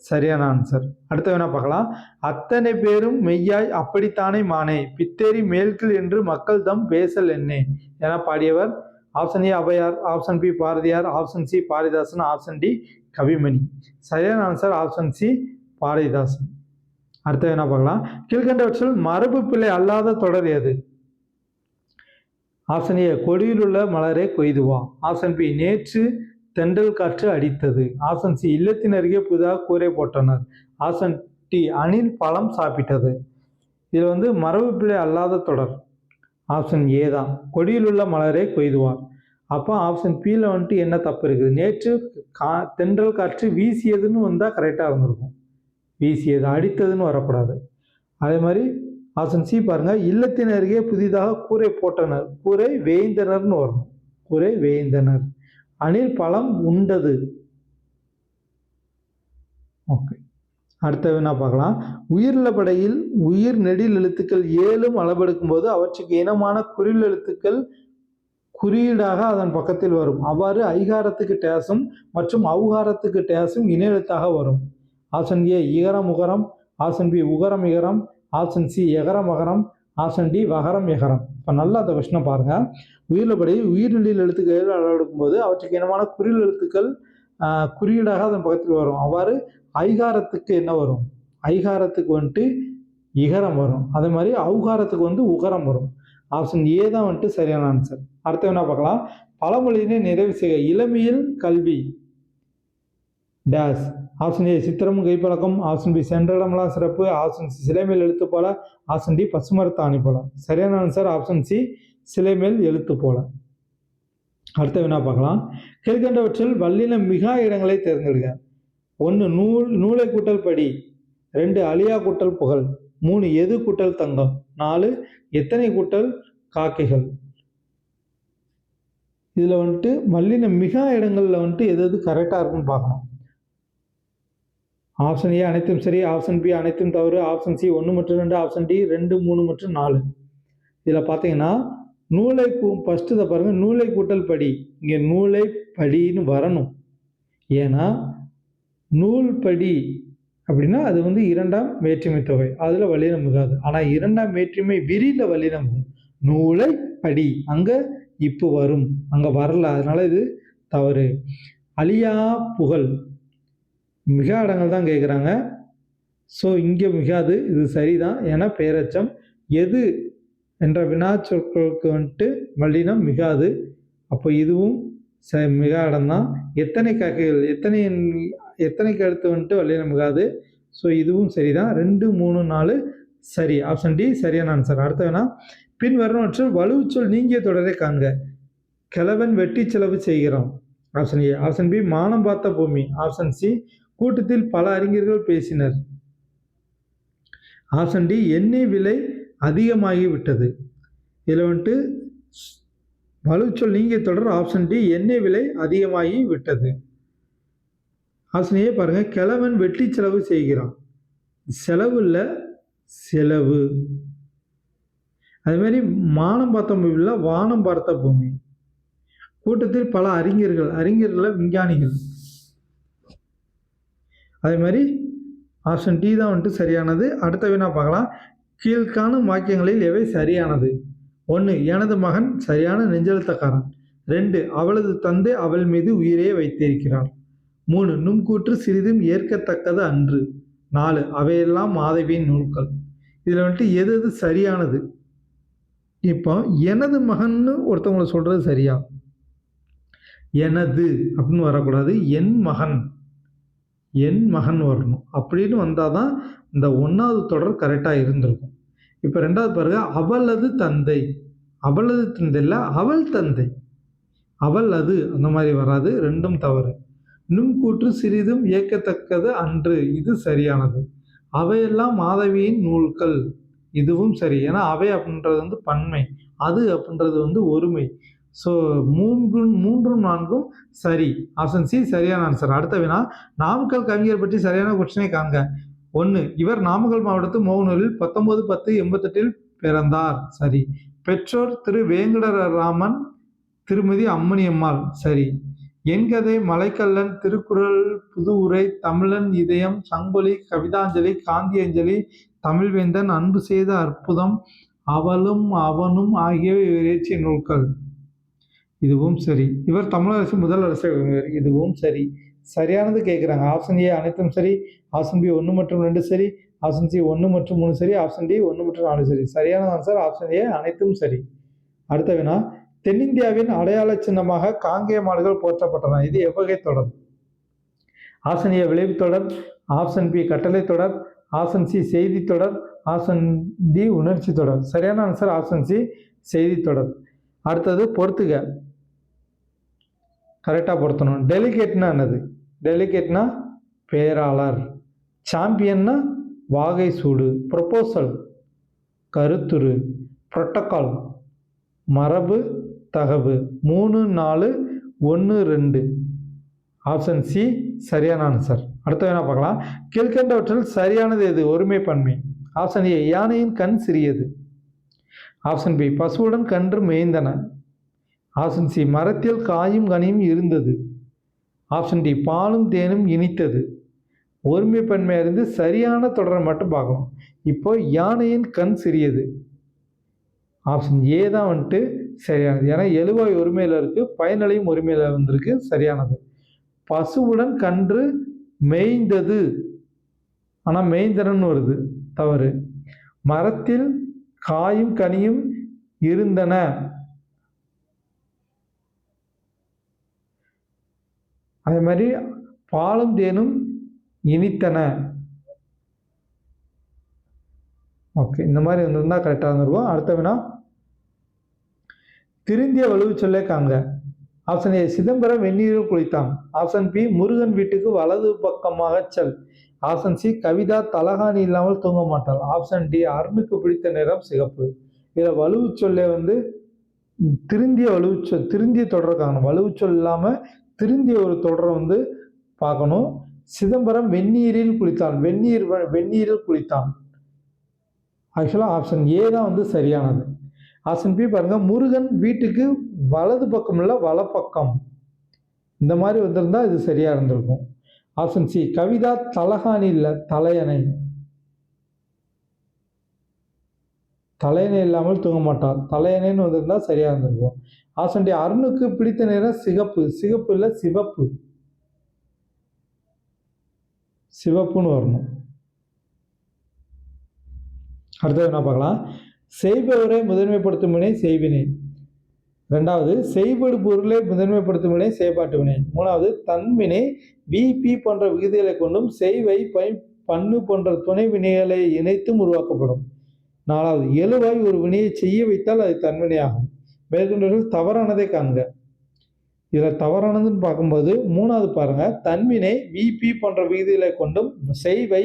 சரியான ஆன்சர். அடுத்த வேணா பார்க்கலாம், அத்தனை பேரும் மெய்யாய் அப்படித்தானே மானே, பித்தேரி மேல்கில் என்று மக்கள் தம் பேசல் என்னே என பாடியவர். Option A Avvaiyar, option B Bharathiyar, option C Bharathidasan, option D Kavimani. சரியான ஆன்சர் ஆப்ஷன் சி பாரதிதாசன். அடுத்த என்ன பார்க்கலாம், கீழ்கண்டவற்றில் மரபு பிள்ளை அல்லாத தொடர் எது? ஆப்ஷன் ஏ கொடியில் உள்ள மலரை கொய்துவா, ஆப்ஷன் பி நேற்று தென்றல் காற்று அடித்தது, ஆப்ஷன் சி இல்லத்தின் அருகே புதிதாக கூரை போட்டனர், ஆப்ஷன் டி அணில் பழம் சாப்பிட்டது. இதில் வந்து மரபு பிள்ளை அல்லாத தொடர் ஆப்ஷன் ஏ தான், கொடியில் உள்ள மலரை கொய்துவார். அப்போ ஆப்ஷன் பியில் வந்துட்டு என்ன தப்பு இருக்குது, நேற்று தென்றல் காற்று வீசியதுன்னு வந்தால் கரெக்டாக இருந்திருக்கும், வீசியது அடித்ததுன்னு வரக்கூடாது. அதே மாதிரி ஆப்ஷன் சி பாருங்கள், இல்லத்தின் அருகே புதிதாக கூரை போட்டனர், கூரை வேய்ந்தனர்னு வரணும், கூரை வேய்ந்தனர். அணில் பழம் உண்டது. ஓகே, அடுத்த என்ன பார்க்கலாம், உயிரிழ படையில் உயிர் நெடில் எழுத்துக்கள் 7 அளவெடுக்கும் போது அவற்றுக்கு இனமான குறில் எழுத்துக்கள் குறியீடாக அதன் பக்கத்தில் வரும். அவ்வாறு ஐகாரத்துக்கு டேஸும் மற்றும் ஔகாரத்துக்கு டேஸும் இன எழுத்தாக வரும். ஆப்ஷன் ஏ இகரம் உகரம், ஆப்ஷன் பி உகரம் இகரம், ஆப்ஷன் சி எகரம் அகரம், ஆப்ஷன் டி வகரம் எகரம். இப்போ நல்லா அந்த கொஸ்டினை பாருங்க, உயிரிழப்படி உயிர்நெடில் எழுத்துக்கள் அளவெடுக்கும் போது அவற்றுக்கு இனமான குறில் எழுத்துக்கள் குறியீடாக அதன் பக்கத்தில் வரும். அவ்வாறு ஐகாரத்துக்கு என்ன வரும், ஐகாரத்துக்கு வந்துட்டு இகரம் வரும், அதே மாதிரி ஔகாரத்துக்கு வந்து உகரம் வரும். ஆப்ஷன் ஏ தான் வந்துட்டு சரியான ஆன்சர். அடுத்த என்ன பார்க்கலாம், பழமொழியினை நிறைவு செய்ய. இளமையில் கல்வி டேஸ். ஆப்ஷன் ஏ சித்திரமும் கைப்பழக்கம், ஆப்ஷன் பி சென்றடமெல்லாம் சிறப்பு, ஆப்ஷன் சி சிலைமேல் எழுத்து போல, ஆப்ஷன் டி பசுமரத்தாணி போல. சரியான ஆன்சர் ஆப்ஷன் சி சிலைமேல் எழுத்து போல. அடுத்த வினா பார்க்கலாம், கீழ்கண்டவற்றில் வல்லின மிகா இடங்களை தேர்ந்தெடுக்க. 1 நூலை கூட்டல் படி, 2 அழியா கூட்டல் புகழ், 3 எது கூட்டல் தங்கம், 4 எத்தனை கூட்டல் காக்கைகள். இதில் வந்துட்டு வல்லின மிகா இடங்களில் வந்துட்டு எது எது கரெக்டாக இருக்குன்னு பார்க்கணும். ஆப்ஷன் ஏ அனைத்தும் சரி, ஆப்ஷன் பி அனைத்தும் தவறு, ஆப்ஷன் சி 1 மற்றும் 2, ஆப்ஷன் டி 2, 3 மற்றும் 4. இதில் பார்த்தீங்கன்னா நூலை ஃபஸ்ட்டு இதை பாருங்கள், நூலை கூட்டல் படி, இங்கே நூலை படின்னு வரணும். ஏன்னா நூல்படி அப்படின்னா அது வந்து இரண்டாம் வேற்றுமை தொகை, அதில் வல்லினம் மிகாது. ஆனால் இரண்டாம் வேற்றுமை விரியில் வல்லினம் நூலை படி, அங்கே இப்போ வரும், அங்கே வரல, அதனால இது தவறு. அழியா புகழ் மிக அடங்கல் தான் கேட்குறாங்க. ஸோ இங்கே மிகாது, இது சரிதான். ஏன்னா பெயரச்சம். எது என்ற வினா சொற்களுக்கு வந்துட்டு வல்லினம் மிகாது. அப்போ இதுவும் மிக அடம்தான். எத்தனை ககைகள், எத்தனைக்கு அடுத்து வந்துட்டு வல்லினம் மிகாது. ஸோ இதுவும் சரிதான். 2, 3, 4 சரி. ஆப்ஷன் டி சரியான ஆன்சர். அடுத்த வேணா, பின் வரணுவற்றில் வலுச்சொல் நீங்கிய தொடரை காண்க. கிழவன் வெட்டி செலவு செய்கிறான். Option A. ஆப்ஷன் பி மானம் பார்த்த பூமி. ஆப்ஷன் சி கூட்டத்தில் பல அறிஞர்கள் பேசினர். ஆப்ஷன் டி எண்ணெய் விலை அதிகமாகி விட்டது. இதில் வந்துட்டு வலுச்சொல் நீங்கிய தொடர் ஆப்ஷன் டி எண்ணெய் விலை அதிகமாகி விட்டது. ஆப்ஷன் ஏ பாருங்க, கிழவன் வெட்டி செலவு செய்கிறான். செலவு இல்லை, செலவு. அதே மாதிரி மானம் பார்த்த பூமியில் வானம் பார்த்த பூமி. கூட்டத்தில் பல அறிஞர்கள் விஞ்ஞானிகள். அதே மாதிரி ஆப்ஷன் டி தான் வந்துட்டு சரியானது. அடுத்த வினா பார்க்கலாம். கீழ்காணும் வாக்கியங்களில் எவை சரியானது? 1 எனது மகன் சரியான நெஞ்செழுத்தக்காரன். 2 அவளது தந்தை அவள் மீது உயிரே வைத்திருக்கிறார். 3 நும்கூற்று சிறிதும் ஏற்கத்தக்கது அன்று. 4 அவையெல்லாம் மாதவியின் நூல்கள். இதில் வந்துட்டு எது எது சரியானது? இப்போ எனது மகன்னு ஒருத்தவங்களை சொல்கிறது சரியா? எனது அப்படின்னு வரக்கூடாது, என் மகன் வரணும். அப்படின்னு வந்தால் தான் இந்த 1வது தொடர் கரெக்டாக இருந்திருக்கும். இப்போ 2வது பாருங்க, அவளது தந்தை. அவளது தந்தை இல்லை, அவள் தந்தை. அவள் அது அந்த மாதிரி வராது, ரெண்டும் தவறு. நும்கூற்று சிறிதும் ஏற்கத்தக்கது அன்று, இது சரியானது. அவையெல்லாம் மாதவியின் நூல்கள், இதுவும் சரி. ஏன்னா அவை அப்படின்றது வந்து பன்மை, அது அப்படின்றது வந்து ஒருமை. ஸோ 3, 4 சரி. ஆப்ஷன் சி சரியான ஆன்சர். அடுத்த வினா, நாமக்கல் கவிஞர் பற்றி சரியான கொஸ்டினை காண்க. 1 இவர் நாமக்கல் மாவட்டத்து மோகனூரில் 19/10/88 பிறந்தார். சரி. பெற்றோர் திரு வேங்கடராமன், திருமதி அம்மணியம்மாள். சரி. என் கதை, மலைக்கல்லன், திருக்குறள், புது உரை, தமிழன் இதயம், சங்கொலி, கவிதாஞ்சலி, காந்தியஞ்சலி, தமிழ்வேந்தன், அன்பு செய்த அற்புதம், அவளும் அவனும் ஆகியவை இவர் இயற்றிய நூல்கள். இதுவும் சரி. இவர் தமிழரசு முதல் அரசர். இதுவும் சரி. சரியானது கேட்குறாங்க. ஆப்ஷன் ஏ அனைத்தும் சரி. ஆப்ஷன் பி 1 மற்றும் 2 சரி. ஆப்ஷன் சி 1 மற்றும் 3 சரி. ஆப்ஷன் டி 1 மற்றும் 4 சரி. சரியான ஆன்சர் ஆப்ஷன் ஏ அனைத்தும் சரி. அடுத்த வினா, தென்னிந்தியாவின் அடையாள சின்னமாக காங்கேய மாடுகள் போற்றப்பட்டன. இது எவ்வகை தொடர்? ஆப்ஷன் ஏ விளைவு தொடர். ஆப்ஷன் பி கட்டளை தொடர். ஆப்ஷன் சி செய்தி தொடர். ஆப்ஷன் டி உணர்ச்சி தொடர். சரியான ஆன்சர் ஆப்ஷன் சி செய்தி தொடர். அடுத்தது பொறுத்துக, கரெக்டாக பொருத்தணும். டெலிகேட்னா என்னது? டெலிகேட்னா பேராளர். சாம்பியன்னா வாகை சூடு. ப்ரொபோசல் கருத்துரு. புரோட்டோகால் மரபு தகவு. 3, 4, 1, 2. ஆப்ஷன் சி சரியான ஆன்சர். அடுத்த வேணா பார்க்கலாம். கீழ்கண்டவற்றில் சரியானது எது? ஒருமை பன்மை. ஆப்ஷன் ஏ யானையின் கண் சிறியது. ஆப்ஷன் பி பசுவுடன் கன்று மேய்ந்தன. ஆப்ஷன் சி மரத்தில் காயும் கனியும் இருந்தது. ஆப்ஷன் டி பாலும் தேனும் இனித்தது. ஒருமை பன்மை அறிந்து சரியான தொடரை மட்டும் பார்க்கணும். இப்போ யானையின் கண் சிறியது, ஆப்ஷன் ஏ தான் வந்துட்டு சரியானது. ஏன்னா எழுவாய் ஒருமையில் இருக்கு, பயனலையும் ஒருமையில் வந்திருக்கு, சரியானது. பசுவுடன் கன்று மேய்ந்தது, ஆனால் மேய்ந்தனன்னு வருது, தவறு. மரத்தில் காயும் கனியும் இருந்தன, அதே மாதிரி பாலும் தேனும் இனித்தன. ஓகே, இந்த மாதிரி வந்திருந்தா கரெக்டாக இருந்திருக்கும். அடுத்த வினா, திருந்திய வலுவு சொல்லே காண்க. ஆப்ஷன் ஏ சிதம்பரம் வெந்நீரில் குளித்தான். ஆப்ஷன் பி முருகன் வீட்டுக்கு வலது பக்கமாக செல். ஆப்ஷன் சி கவிதா தலகாணி இல்லாமல் தூங்க மாட்டாள். ஆப்ஷன் டி அருணுக்கு பிடித்த நிறம் சிகப்பு. இதில் வலுவு சொல்லே வந்து திருந்திய வலுவுச்சொல், திருந்திய தொடர் காணணும். வலுவுச்சொல் இல்லாமல் திருந்திய ஒரு தொடரை வந்து பார்க்கணும். சிதம்பரம் வெந்நீரில் குளித்தான், வெந்நீரில் குளித்தான். ஆக்சுவலாக ஆப்ஷன் ஏ தான் வந்து சரியானது. ஆப்ஷன் பி பாருங்க, முருகன் வீட்டுக்கு வலது பக்கம் இல்லை வலப்பக்கம், இந்த மாதிரி வந்திருந்தா இது சரியா இருந்திருக்கும். ஆப்ஷன் சி கவிதா தலகாணி இல்லை தலையணை. தலையணை இல்லாமல் தூங்க மாட்டார். தலையணைன்னு வந்திருந்தா சரியா இருந்திருக்கும். ஆப்ஷன் டி அருணுக்கு பிடித்த நிறம் சிகப்பு. சிகப்பு இல்லை சிவப்பு. சிவப்புன்னு வரணும். அடுத்தது என்ன பார்க்கலாம். செய்பவரை முதன்மைப்படுத்தும் வினை செய்வினை. ரெண்டாவது செய்படு பொருளை முதன்மைப்படுத்தும் வினை செயற்பாட்டு வினை. மூணாவது தன்வினை விபி போன்ற விகுதிகளை கொண்டும் செய்வை பண்ணு போன்ற துணை வினைகளை இணைத்தும் உருவாக்கப்படும். நாலாவது எழுவாய் ஒரு வினையை செய்ய வைத்தால் அது தன்வினையாகும். மேற்கொண்டவர்கள் தவறானதை காண்க. இதில் தவறானதுன்னு பார்க்கும்போது மூணாவது பாருங்க, தன்வினை விபி போன்ற விகுதிகளை கொண்டும் செய்வை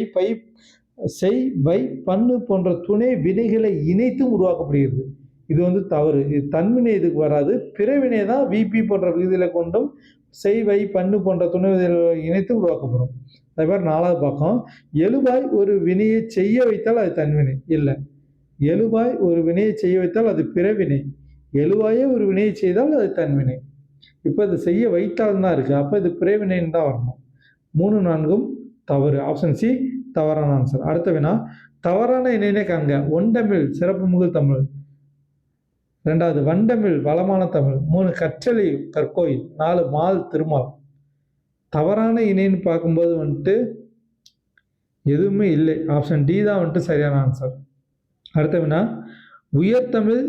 பண்ணு போன்ற துணை வினைகளை இணைத்தும் உருவாக்கப்படுகிறது. இது தவறு. இது தன்வினை இதுக்கு வராது. பிறவினை தான் விபி போன்ற விகுதிகளை கொண்டும் செய்வை பண்ணு போன்ற துணை வினைகளை இணைத்து உருவாக்கப்படும். அதே மாதிரி நாலாவது பார்க்கும், எழுவாய் ஒரு வினையை செய்ய வைத்தால் அது தன்வினை. இல்லை, எழுவாய் ஒரு வினையை செய்ய வைத்தால் அது பிறவினை. எழுவாயே ஒரு வினையை செய்தால் அது தன்வினை. இப்போ அது செய்ய வைத்தால் தான் இருக்குது. அப்போ இது பிறவினைன்னு தான் வரணும். 3, 4ம் தவறு. ஆப்ஷன் சி தவறான ஆன்சர். அடுத்த வினா தவறான இணையினை காண்க. ஒண்டமிழ் சிறப்பு முகல் தமிழ். ரெண்டாவது வண்டமிழ் வளமான தமிழ். 3 கற்றளி கற்கோயில். 4 மால் திருமால். தவறான இணைன்னு பார்க்கும்போது எதுவுமே இல்லை. ஆப்ஷன் டி தான் சரியான ஆன்சர். அடுத்த வினா உயர்தமிழ்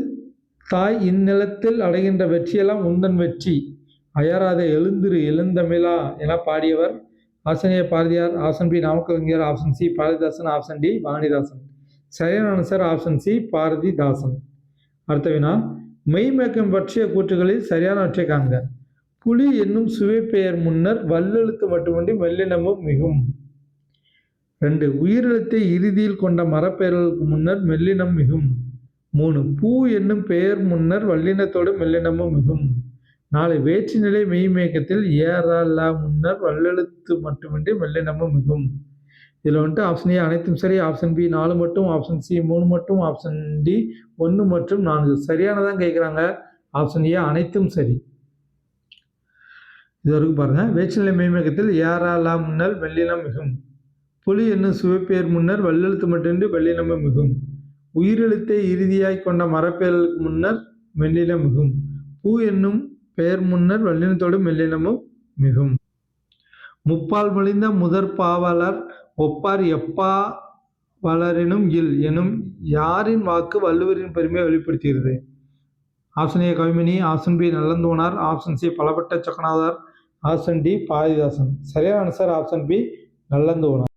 தாய் இந்நிலத்தில் அடைகின்ற வெற்றியெல்லாம் உந்தன் வெற்றி அயராத எழுந்திரு எழுந்தமிழா என பாடியவர். Option A Bharathiyar. Option B நாமக்கலைஞர். Option C Bharathidasan. Option D Vanidasan. சரியான ஆன்சர் ஆப்ஷன் சி பாரதிதாசன். அடுத்த வினா மெய்மயக்கம் பற்றிய கூற்றுகளில் சரியானவற்றை காண்க. புலி என்னும் சுவை பெயர் முன்னர் வல்லெழுத்து மட்டுமின்றி மெல்லினமும் மிகும். 2 உயிரெழுத்தை இறுதியில் கொண்ட மரப்பெயர்களுக்கு முன்னர் மெல்லினம் மிகும். 3 பூ என்னும் பெயர் முன்னர் வல்லினத்தோடு மெல்லினமும் மிகும். 4 வேற்றுநிலை மெய்மயக்கத்தில் ஏறல முன்னர் வல்லெழுத்து மட்டுமின்றி மெல்லினமும் மிகும். இதில் ஆப்ஷன் ஏ அனைத்தும் சரி. ஆப்ஷன் பி 4 மட்டும். ஆப்ஷன் சி 3 மட்டும். ஆப்ஷன் டி 1 மற்றும் 4. சரியானதான் கேட்குறாங்க. ஆப்ஷன் ஏ அனைத்தும் சரி. இது வரைக்கும் பாருங்க. வேற்றுநிலை மெய்மயக்கத்தில் ஏறல முன்னர் மெல்லினம் மிகும். புலி என்னும் சுவைப்பெயர் முன்னர் வல்லெழுத்து மட்டுமின்றி மெல்லினமும் மிகும். உயிரெழுத்தை இறுதியாய் கொண்ட மரப்பெயர்களுக்கு முன்னர் மெல்லினம் மிகும். பூ என்னும் பெயர் முன்னர் வல்லினத்தோடு மெல்லினமும் மிகும். முப்பால் மொழிந்த முதற் பாவலர் ஒப்பார் எப்பா வளரினும் இல் எனும் யாரின் வாக்கு வள்ளுவரின் பெருமையை வெளிப்படுத்துகிறது. Option A Kavimani. Option B நல்லந்தோனார். ஆப்ஷன் சி பலபட்ட சொக்கநாதர். Option D Bharathidasan. சரியான ஆன்சர் ஆப்ஷன் பி நல்லந்தோனார்.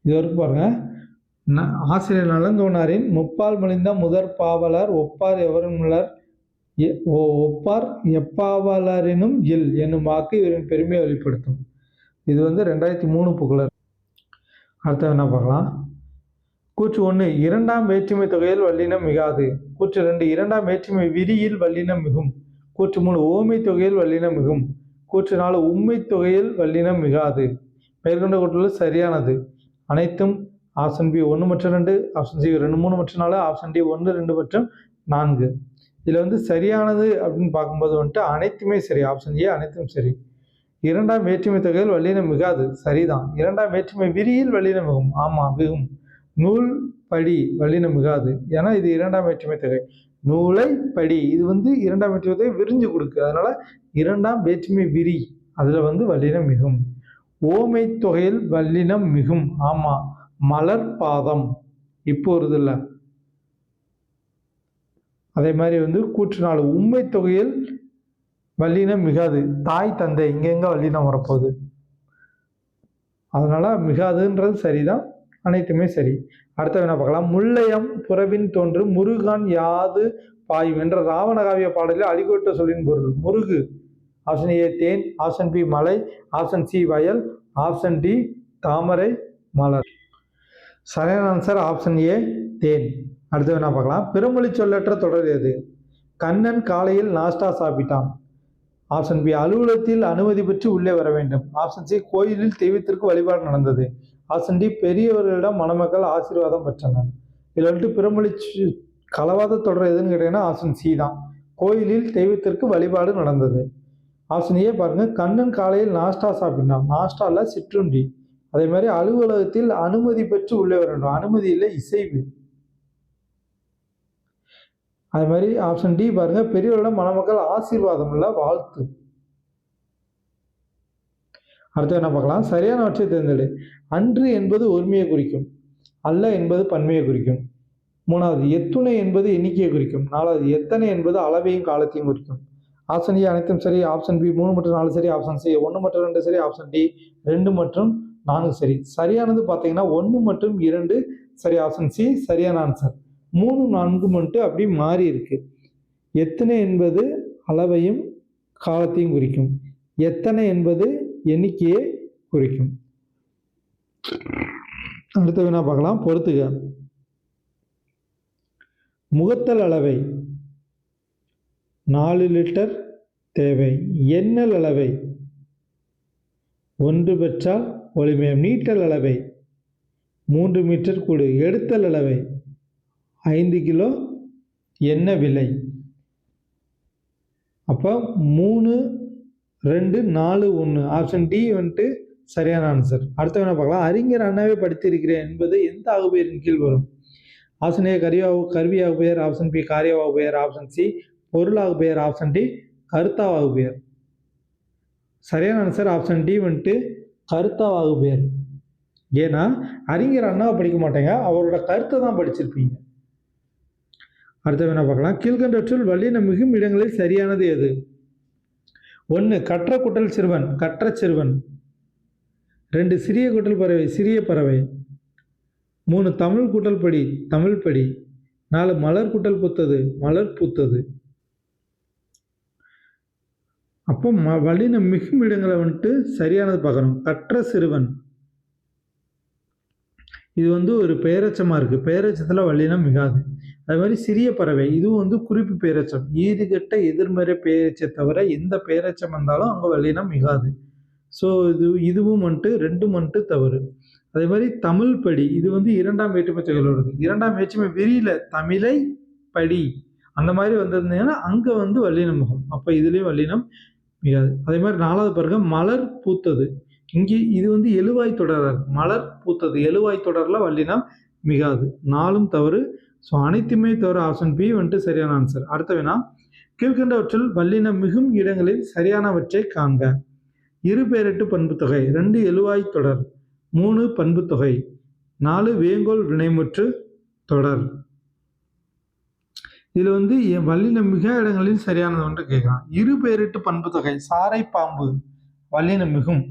இது வரைக்கும் பாருங்க. ஆசிரியர் நல்லந்தோனாரின் முப்பால் மொழிந்த முதற் பாவலர் ஒப்பார் எவருமுள்ளர் ஒப்பார் எப்பாவலரினும் இல் என்னும் வாக்கு இவரின் பெருமையை வெளிப்படுத்தும். இது 2003 புகழர். அடுத்த என்ன பார்க்கலாம். கூற்று 1 இரண்டாம் வேற்றுமை தொகையில் வல்லினம் மிகாது. கூற்று 2 இரண்டாம் வேற்றுமை விரியில் வல்லினம் மிகும். கூற்று 3 ஓமை தொகையில் வல்லினம் மிகும். கூற்று 4 உண்மை தொகையில் வல்லினம் மிகாது. மேற்கொண்ட கூற்றுகள் சரியானது. அனைத்தும் ஆப்ஷன் பி 1 மற்றும் 2. ஆப்ஷன் சி 2, 3 மற்றும் 4. ஆப்ஷன் டி 1, 2 மற்றும் 4. இதில் சரியானது அப்படின்னு பார்க்கும்போது அனைத்துமே சரி. ஆப்ஷன் ஏ அனைத்தும் சரி. இரண்டாம் வேற்றுமை தொகையில் வல்லினம் மிகாது சரிதான். இரண்டாம் வேற்றுமை விரியில் வல்லினம் மிகும். ஆமாம் மிகும். நூல் படி வல்லினம் மிகாது. ஏன்னா இது இரண்டாம் வேற்றுமை தொகை. நூலை படி இது இரண்டாம் வேற்றுமை தொகை விரிஞ்சு கொடுக்கு. அதனால இரண்டாம் வேற்றுமை விரி அதில் வல்லினம் மிகும். ஓமை தொகையில் வல்லினம் மிகும். ஆமாம் மலர் பாதம் இப்போ வருது இல்லை. அதே மாதிரி கூற்று 4 உண்மை தொகையில் வல்லினம் மிகாது. தாய் தந்தை இங்கெங்க வல்லினம் வரப்போகுது. அதனால மிகாதுன்றது சரிதான். அனைத்துமே சரி. அடுத்த என்ன பார்க்கலாம். முல்லையம் புறவின் தோன்று முருகான் யாது பாயும் என்ற ராவண காவிய பாடலில் அடிகோட்ட சொல்லின் பொருள். முருகு. ஆப்ஷன் ஏ தேன். ஆப்ஷன் பி மலை. ஆப்ஷன் சி வயல். ஆப்ஷன் டி தாமரை மலர். சரியான ஆன்சர் ஆப்ஷன் ஏ தேன். அடுத்து என்ன பார்க்கலாம். பிறமொழி சொல்லற்ற தொடர் எது? கண்ணன் காலையில் நாஸ்டா சாப்பிட்டான். ஆப்ஷன் பி அலுவலகத்தில் அனுமதி பெற்று உள்ளே வர வேண்டும். ஆப்ஷன் சி கோயிலில் தெய்வத்திற்கு வழிபாடு நடந்தது. ஆப்ஷன் டி பெரியவர்களிடம் மணமக்கள் ஆசீர்வாதம் பெற்றனர். இதில் பிறமொழி கலவாத தொடர் எதுன்னு கேட்டீங்கன்னா ஆப்ஷன் சி தான். கோயிலில் தெய்வத்திற்கு வழிபாடு நடந்தது. ஆப்ஷன் ஏ பாருங்க, கண்ணன் காலையில் நாஸ்டா சாப்பிட்டான். நாஸ்டால சிற்றுண்டி. அதே மாதிரி அலுவலகத்தில் அனுமதி பெற்று உள்ளே வர வேண்டும். அனுமதி இல்லை, இசைவு. அதே மாதிரி ஆப்ஷன் டி பாருங்க, பெரியவரிடம் மணமக்கள் ஆசீர்வாதம் இல்ல வாழ்த்து. அடுத்து என்ன பார்க்கலாம், சரியானவற்றை தேர்ந்தெடு. அன்று என்பது ஒருமையை குறிக்கும். அல்ல என்பது பன்மையை குறிக்கும். மூணாவது, எத்துணை என்பது எண்ணிக்கையை குறிக்கும். நாலாவது, எத்தனை என்பது அளவையும் காலத்தையும் குறிக்கும். ஆப்ஷன் ஏ அனைத்தும் சரி. ஆப்ஷன் பி 3 மற்றும் 4 சரி. ஆப்ஷன் சி 1 மற்றும் 2 சரி. ஆப்ஷன் டி 2 மற்றும் 4 சரி. சரியானது பார்த்தீங்கன்னா 1 மற்றும் 2 சரி. ஆப்ஷன் சி சரியான ஆன்சர். 3 4 மட்டும் அப்படி மாறி இருக்கு. எத்தனை என்பது அளவையும் காலத்தையும் குறிக்கும். எத்தனை என்பது எண்ணிக்கையை குறிக்கும். அடுத்த வினா பார்க்கலாம், பொறுத்துக. முகத்தல் அளவை 4 லிட்டர் தேவை. எண்ணல் அளவை 1 பெற்றால் ஒளிமயம். நீட்டல் அளவை 3 மீட்டர் கூடு. எடுத்தல் அளவை 5 கிலோ. என்ன விலை? அப்போ 3 2 4 1. ஆப்ஷன் டி வந்துட்டு சரியான ஆன்சர். அடுத்த வேணா பார்க்கலாம், அறிஞர் அண்ணாவே படித்திருக்கிறேன் என்பது எந்த ஆகுபெயரின் கீழ் வரும்? ஆப்ஷன் ஏ கருவியாக பெயர். ஆப்ஷன் பி காரியவாகு பெயர். ஆப்ஷன் சி பொருளாகு பெயர். ஆப்ஷன் டி கருத்தாவாகு பெயர். சரியான ஆன்சர் ஆப்ஷன் டி வந்துட்டு கருத்தாவாகு பெயர். ஏன்னா அறிஞர் அண்ணாவை படிக்க மாட்டேங்க, அவரோட கருத்தை தான் படிச்சிருப்பீங்க. அடுத்த வேணா பார்க்கலாம், கீழ்கண்டவற்றில் வல்லின மிகும் இடங்களில் சரியானது எது? 1 கற்ற குட்டல் சிறுவன், கற்ற சிறுவன். 2 சிறிய கூட்டல் பறவை, சிறிய பறவை. 3 தமிழ் கூட்டல் படி, தமிழ் படி. 4 மலர் கூட்டல் பூத்தது, மலர் பூத்தது. அப்போ வல்லின மிகும் இடங்களை வந்துட்டு சரியானது பார்க்கணும். கற்ற சிறுவன் இது வந்து ஒரு பெயரச்சமா இருக்கு. பெயரச்சத்துல வல்லினம் மிகாது. அது மாதிரி சிறிய பறவை இதுவும் வந்து குறிப்பு பெயரச்சம். ஈடுகட்ட எதிர்மறை பெயரச்சை தவிர எந்த பெயரச்சம் வந்தாலும் அங்கே வல்லினம் மிகாது. ஸோ இதுவும் வந்துட்டு 2 வந்துட்டு தவறு. அதே மாதிரி தமிழ் படி இது வந்து 2ஆம் வேற்றுமை தொகையில் வருது. 2ஆம் வேற்றுமை விரியில தமிழை படி அந்த மாதிரி வந்திருந்தீங்கன்னா அங்கே வந்து வல்லினம் மிகும். அப்போ இதுலேயும் வல்லினம் மிகாது. அதே மாதிரி 4வது பாருங்க, மலர் பூத்தது. இங்கே இது வந்து எழுவாய் தொடர். மலர் பூத்தது எழுவாய் தொடர்ல வல்லினம் மிகாது. 4ம் தவறு. ஸோ அனைத்துமே தவறு. ஆப்ஷன் பி வந்துட்டு சரியான ஆன்சர். அடுத்த வேணா, கீழ்கண்டவற்றில் வல்லினம் மிகும் இடங்களில் சரியானவற்றை காண்க. 2 பெயரெட்டு பண்பு தொகை. 2 எழுவாய் தொடர். 3 பண்பு தொகை. 4 வேங்கோல் வினைமுற்று தொடர். இதுல வந்து வல்லினம் மிக இடங்களில் சரியானது ஒன்று கேட்கலாம். 2 பெயரெட்டு பண்பு தொகை. சாரை பாம்பு வல்லினம் மிகும்.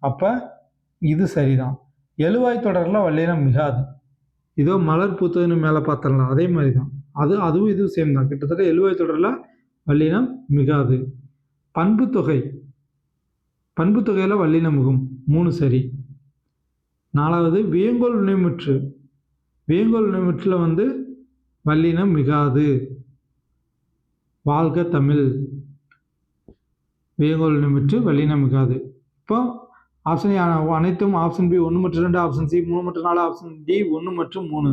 அப்ப இது சரிதான். எழுவாய் தொடர்ல வல்லினம் மிகாது. இதோ மலர் பூத்ததுன்னு மேலே பார்த்துடலாம், அதே மாதிரி தான். அதுவும் இதுவும் சேம் தான். கிட்டத்தட்ட எழுவாய் தொடரில் வல்லினம் மிகாது. பண்பு தொகை, பண்பு தொகையில் வல்லினம் மிகும். 3 சரி. 4வது வேங்கோல் வினைமுற்று. வேங்கோல் வினைமுற்றில் வந்து வல்லினம் மிகாது. வாழ்க தமிழ். வேங்கோல் வினைமுற்று வல்லினம் மிகாது. இப்போ ஆப்ஷன் ஏ அனைத்தும். ஆப்ஷன் பி 1 மற்றும் 2. ஆப்ஷன் சி 3 மற்றும் 4. ஆப்ஷன் டி 1 மற்றும் 3.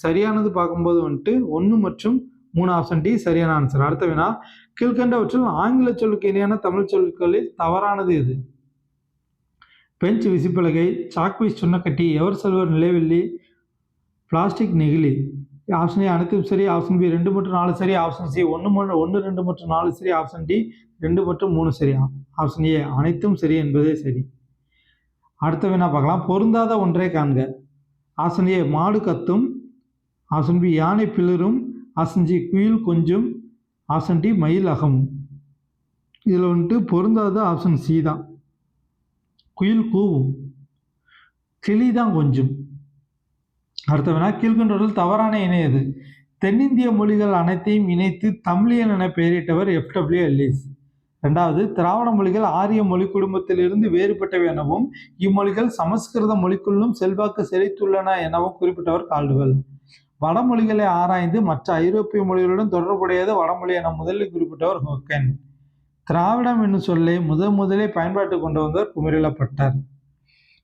சரியானது பார்க்கும்போது வந்துட்டு 1 மற்றும் 3. ஆப்ஷன் டி சரியான ஆன்சர். அடுத்த வினா, கீழ்கண்டவற்றில் ஆங்கில சொல்லுக்கு இணையான தமிழ் சொற்களில் தவறானது எது? பெஞ்ச் விசிப்பலகை, சாக்பீஸ் சுண்ணக்கட்டி, எவர் செல்வர் நிலைவெள்ளி, பிளாஸ்டிக் நெகிழி. ஆப்ஷன் ஏ அனைத்தும் சரி. ஆப்ஷன் பி 2 மற்றும் 4 சரி. ஆப்ஷன் சி 1 2 மற்றும் 4 சரி. ஆப்ஷன் டி 2 மற்றும் 3 சரி. ஆப்ஷன் ஏ அனைத்தும் சரி என்பதே சரி. அடுத்த வினா பார்க்கலாம், பொருந்தாத ஒன்றை காண்க. ஆப்ஷன் ஏ மாடு கத்தும். ஆப்ஷன் பி யானை பிளரும். ஆப்ஷன் சி குயில் கொஞ்சும். ஆப்ஷன் டி மயில் அகமும். இதில் வந்துட்டு பொருந்தாத ஆப்ஷன் சி தான். குயில் கூவும், கிளி தான் கொஞ்சும். அடுத்த வினா, கீழ்கண்டவற்றில் தவறான இணை எது? தென்னிந்திய மொழிகள் அனைத்தையும் இணைத்து தமிழியன் என பெயரிட்டவர் FW எல்லிஸ். 2வது, திராவிட மொழிகள் ஆரிய மொழி குடும்பத்திலிருந்து வேறுபட்டவை எனவும் இம்மொழிகள் சமஸ்கிருத மொழிக்குள்ளும் செல்வாக்கு செலுத்தியுள்ளன எனவும் குறிப்பிட்டவர் கால்டுவெல். வடமொழிகளை ஆராய்ந்து மற்ற ஐரோப்பிய மொழிகளுடன் தொடர்புடையது வடமொழி என முதலில் குறிப்பிட்டவர் ஹோக்கன். திராவிடம் என்னும் சொல்லை முதலே பயன்பாட்டு கொண்டு வந்தவர் குமரிலப்பட்டர்.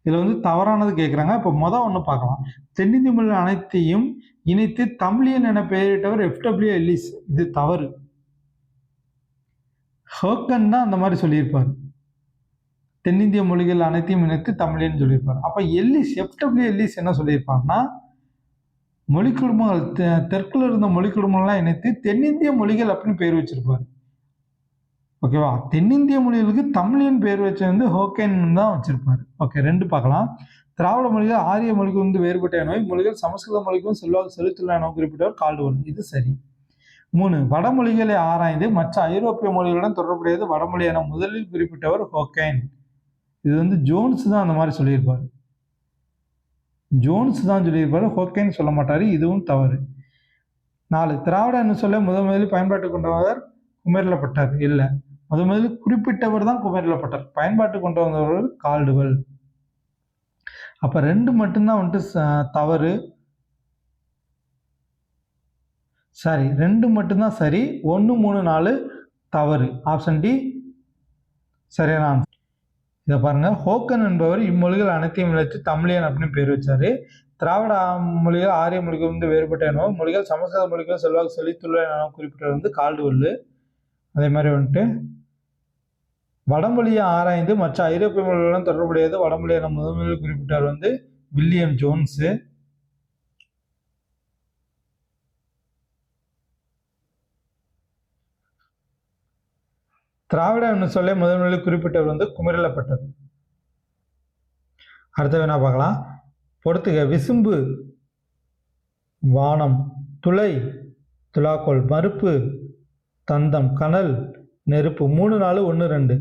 இதில் வந்து தவறானது கேட்குறாங்க. இப்போ ஒன்று பார்க்கலாம், தென்னிந்திய மொழி அனைத்தையும் இணைத்து தமிழியன் என பெயரிட்டவர் FW எல்லிஸ். இது தவறு. ஹோக்கன் தான் அந்த மாதிரி சொல்லியிருப்பார். தென்னிந்திய மொழிகள் அனைத்தையும் இணைத்து தமிழேன்னு சொல்லியிருப்பார். அப்போ எல்லிஸ், எஃப்டபிள்யூ எல்லிஸ் என்ன சொல்லியிருப்பாங்கன்னா, மொழி குடும்பங்கள் தெற்குல இருந்த மொழி குடும்பங்கள்லாம் இணைத்து தென்னிந்திய மொழிகள் அப்படின்னு பேர் வச்சிருப்பார். ஓகேவா? தென்னிந்திய மொழிகளுக்கு தமிழின் பேர் வச்சு வந்து ஹோக்கன் தான் வச்சிருப்பாரு. ஓகே, 2 பார்க்கலாம். திராவிட மொழிகள் ஆரிய மொழிக்கு வேறுபட்ட இனவை மொழிகள் சமஸ்கிருத மொழிக்கும் செல்வாக்கு செலுத்தியுள்ள என குறிப்பிட்டவர் கால்டுவெல். இது சரி. 3 வடமொழிகளை ஆராய்ந்து மற்ற ஐரோப்பிய மொழிகளுடன் தொடர்புடையது வடமொழி என முதலில் குறிப்பிட்டவர் ஹோக்கன். இது வந்து ஜோன்ஸ் தான் அந்த மாதிரி சொல்லியிருப்பார். ஜோன்ஸ் தான் சொல்லியிருப்பாரு, ஹோக்கன் சொல்ல மாட்டாரு. இதுவும் தவறு. 4 திராவிட என்ன சொல்ல முதலில் பயன்பாட்டு கொண்டவர் குமரிலப்பட்டார். இல்லை, முதலில் குறிப்பிட்டவர் தான் குமரிலப்பட்டார். பயன்பாட்டு கொண்டு வந்தவர் கால்டுவெல். அப்ப 2 மட்டும்தான் வந்துட்டு தவறு. சரி, 2 மட்டும்தான் சரி. 1, 3, 4 தவறு. ஆப்ஷன் டி சரியான ஆன்சர். இதை பாருங்க, ஹோக்கன் என்பவர் இம்மொழிகள் அனைத்தையும் இணைத்து தமிழியன் அப்படின்னு பேர் வச்சாரு. திராவிட மொழிகள் ஆரிய மொழிகள் வேறுபட்ட இனவோ மொழிகள் சமஸ்கிருத மொழிகள் செல்வாக்கு செலுத்தியுள்ள என குறிப்பிட்டவர் வந்து கால்டுவெல். அதே மாதிரி வந்துட்டு வடமொழியை ஆராய்ந்து மற்ற ஐரோப்பிய மொழிகளுடன் தொடர்புடையது வடமொழி என முதலில் குறிப்பிட்டவர் வந்து வில்லியம் ஜோன்ஸு. திராவிட என்ன சொல்ல முதலில் குறிப்பிட்டவர் வந்து குமரிலப்பட்டர். அடுத்த வேணா பார்க்கலாம். பொறுத்துக விசும்பு, வானம், துளை, துலாக்கோல், மறுப்பு, தந்தம், கனல், நெருப்பு. 3, 4, 1, 2.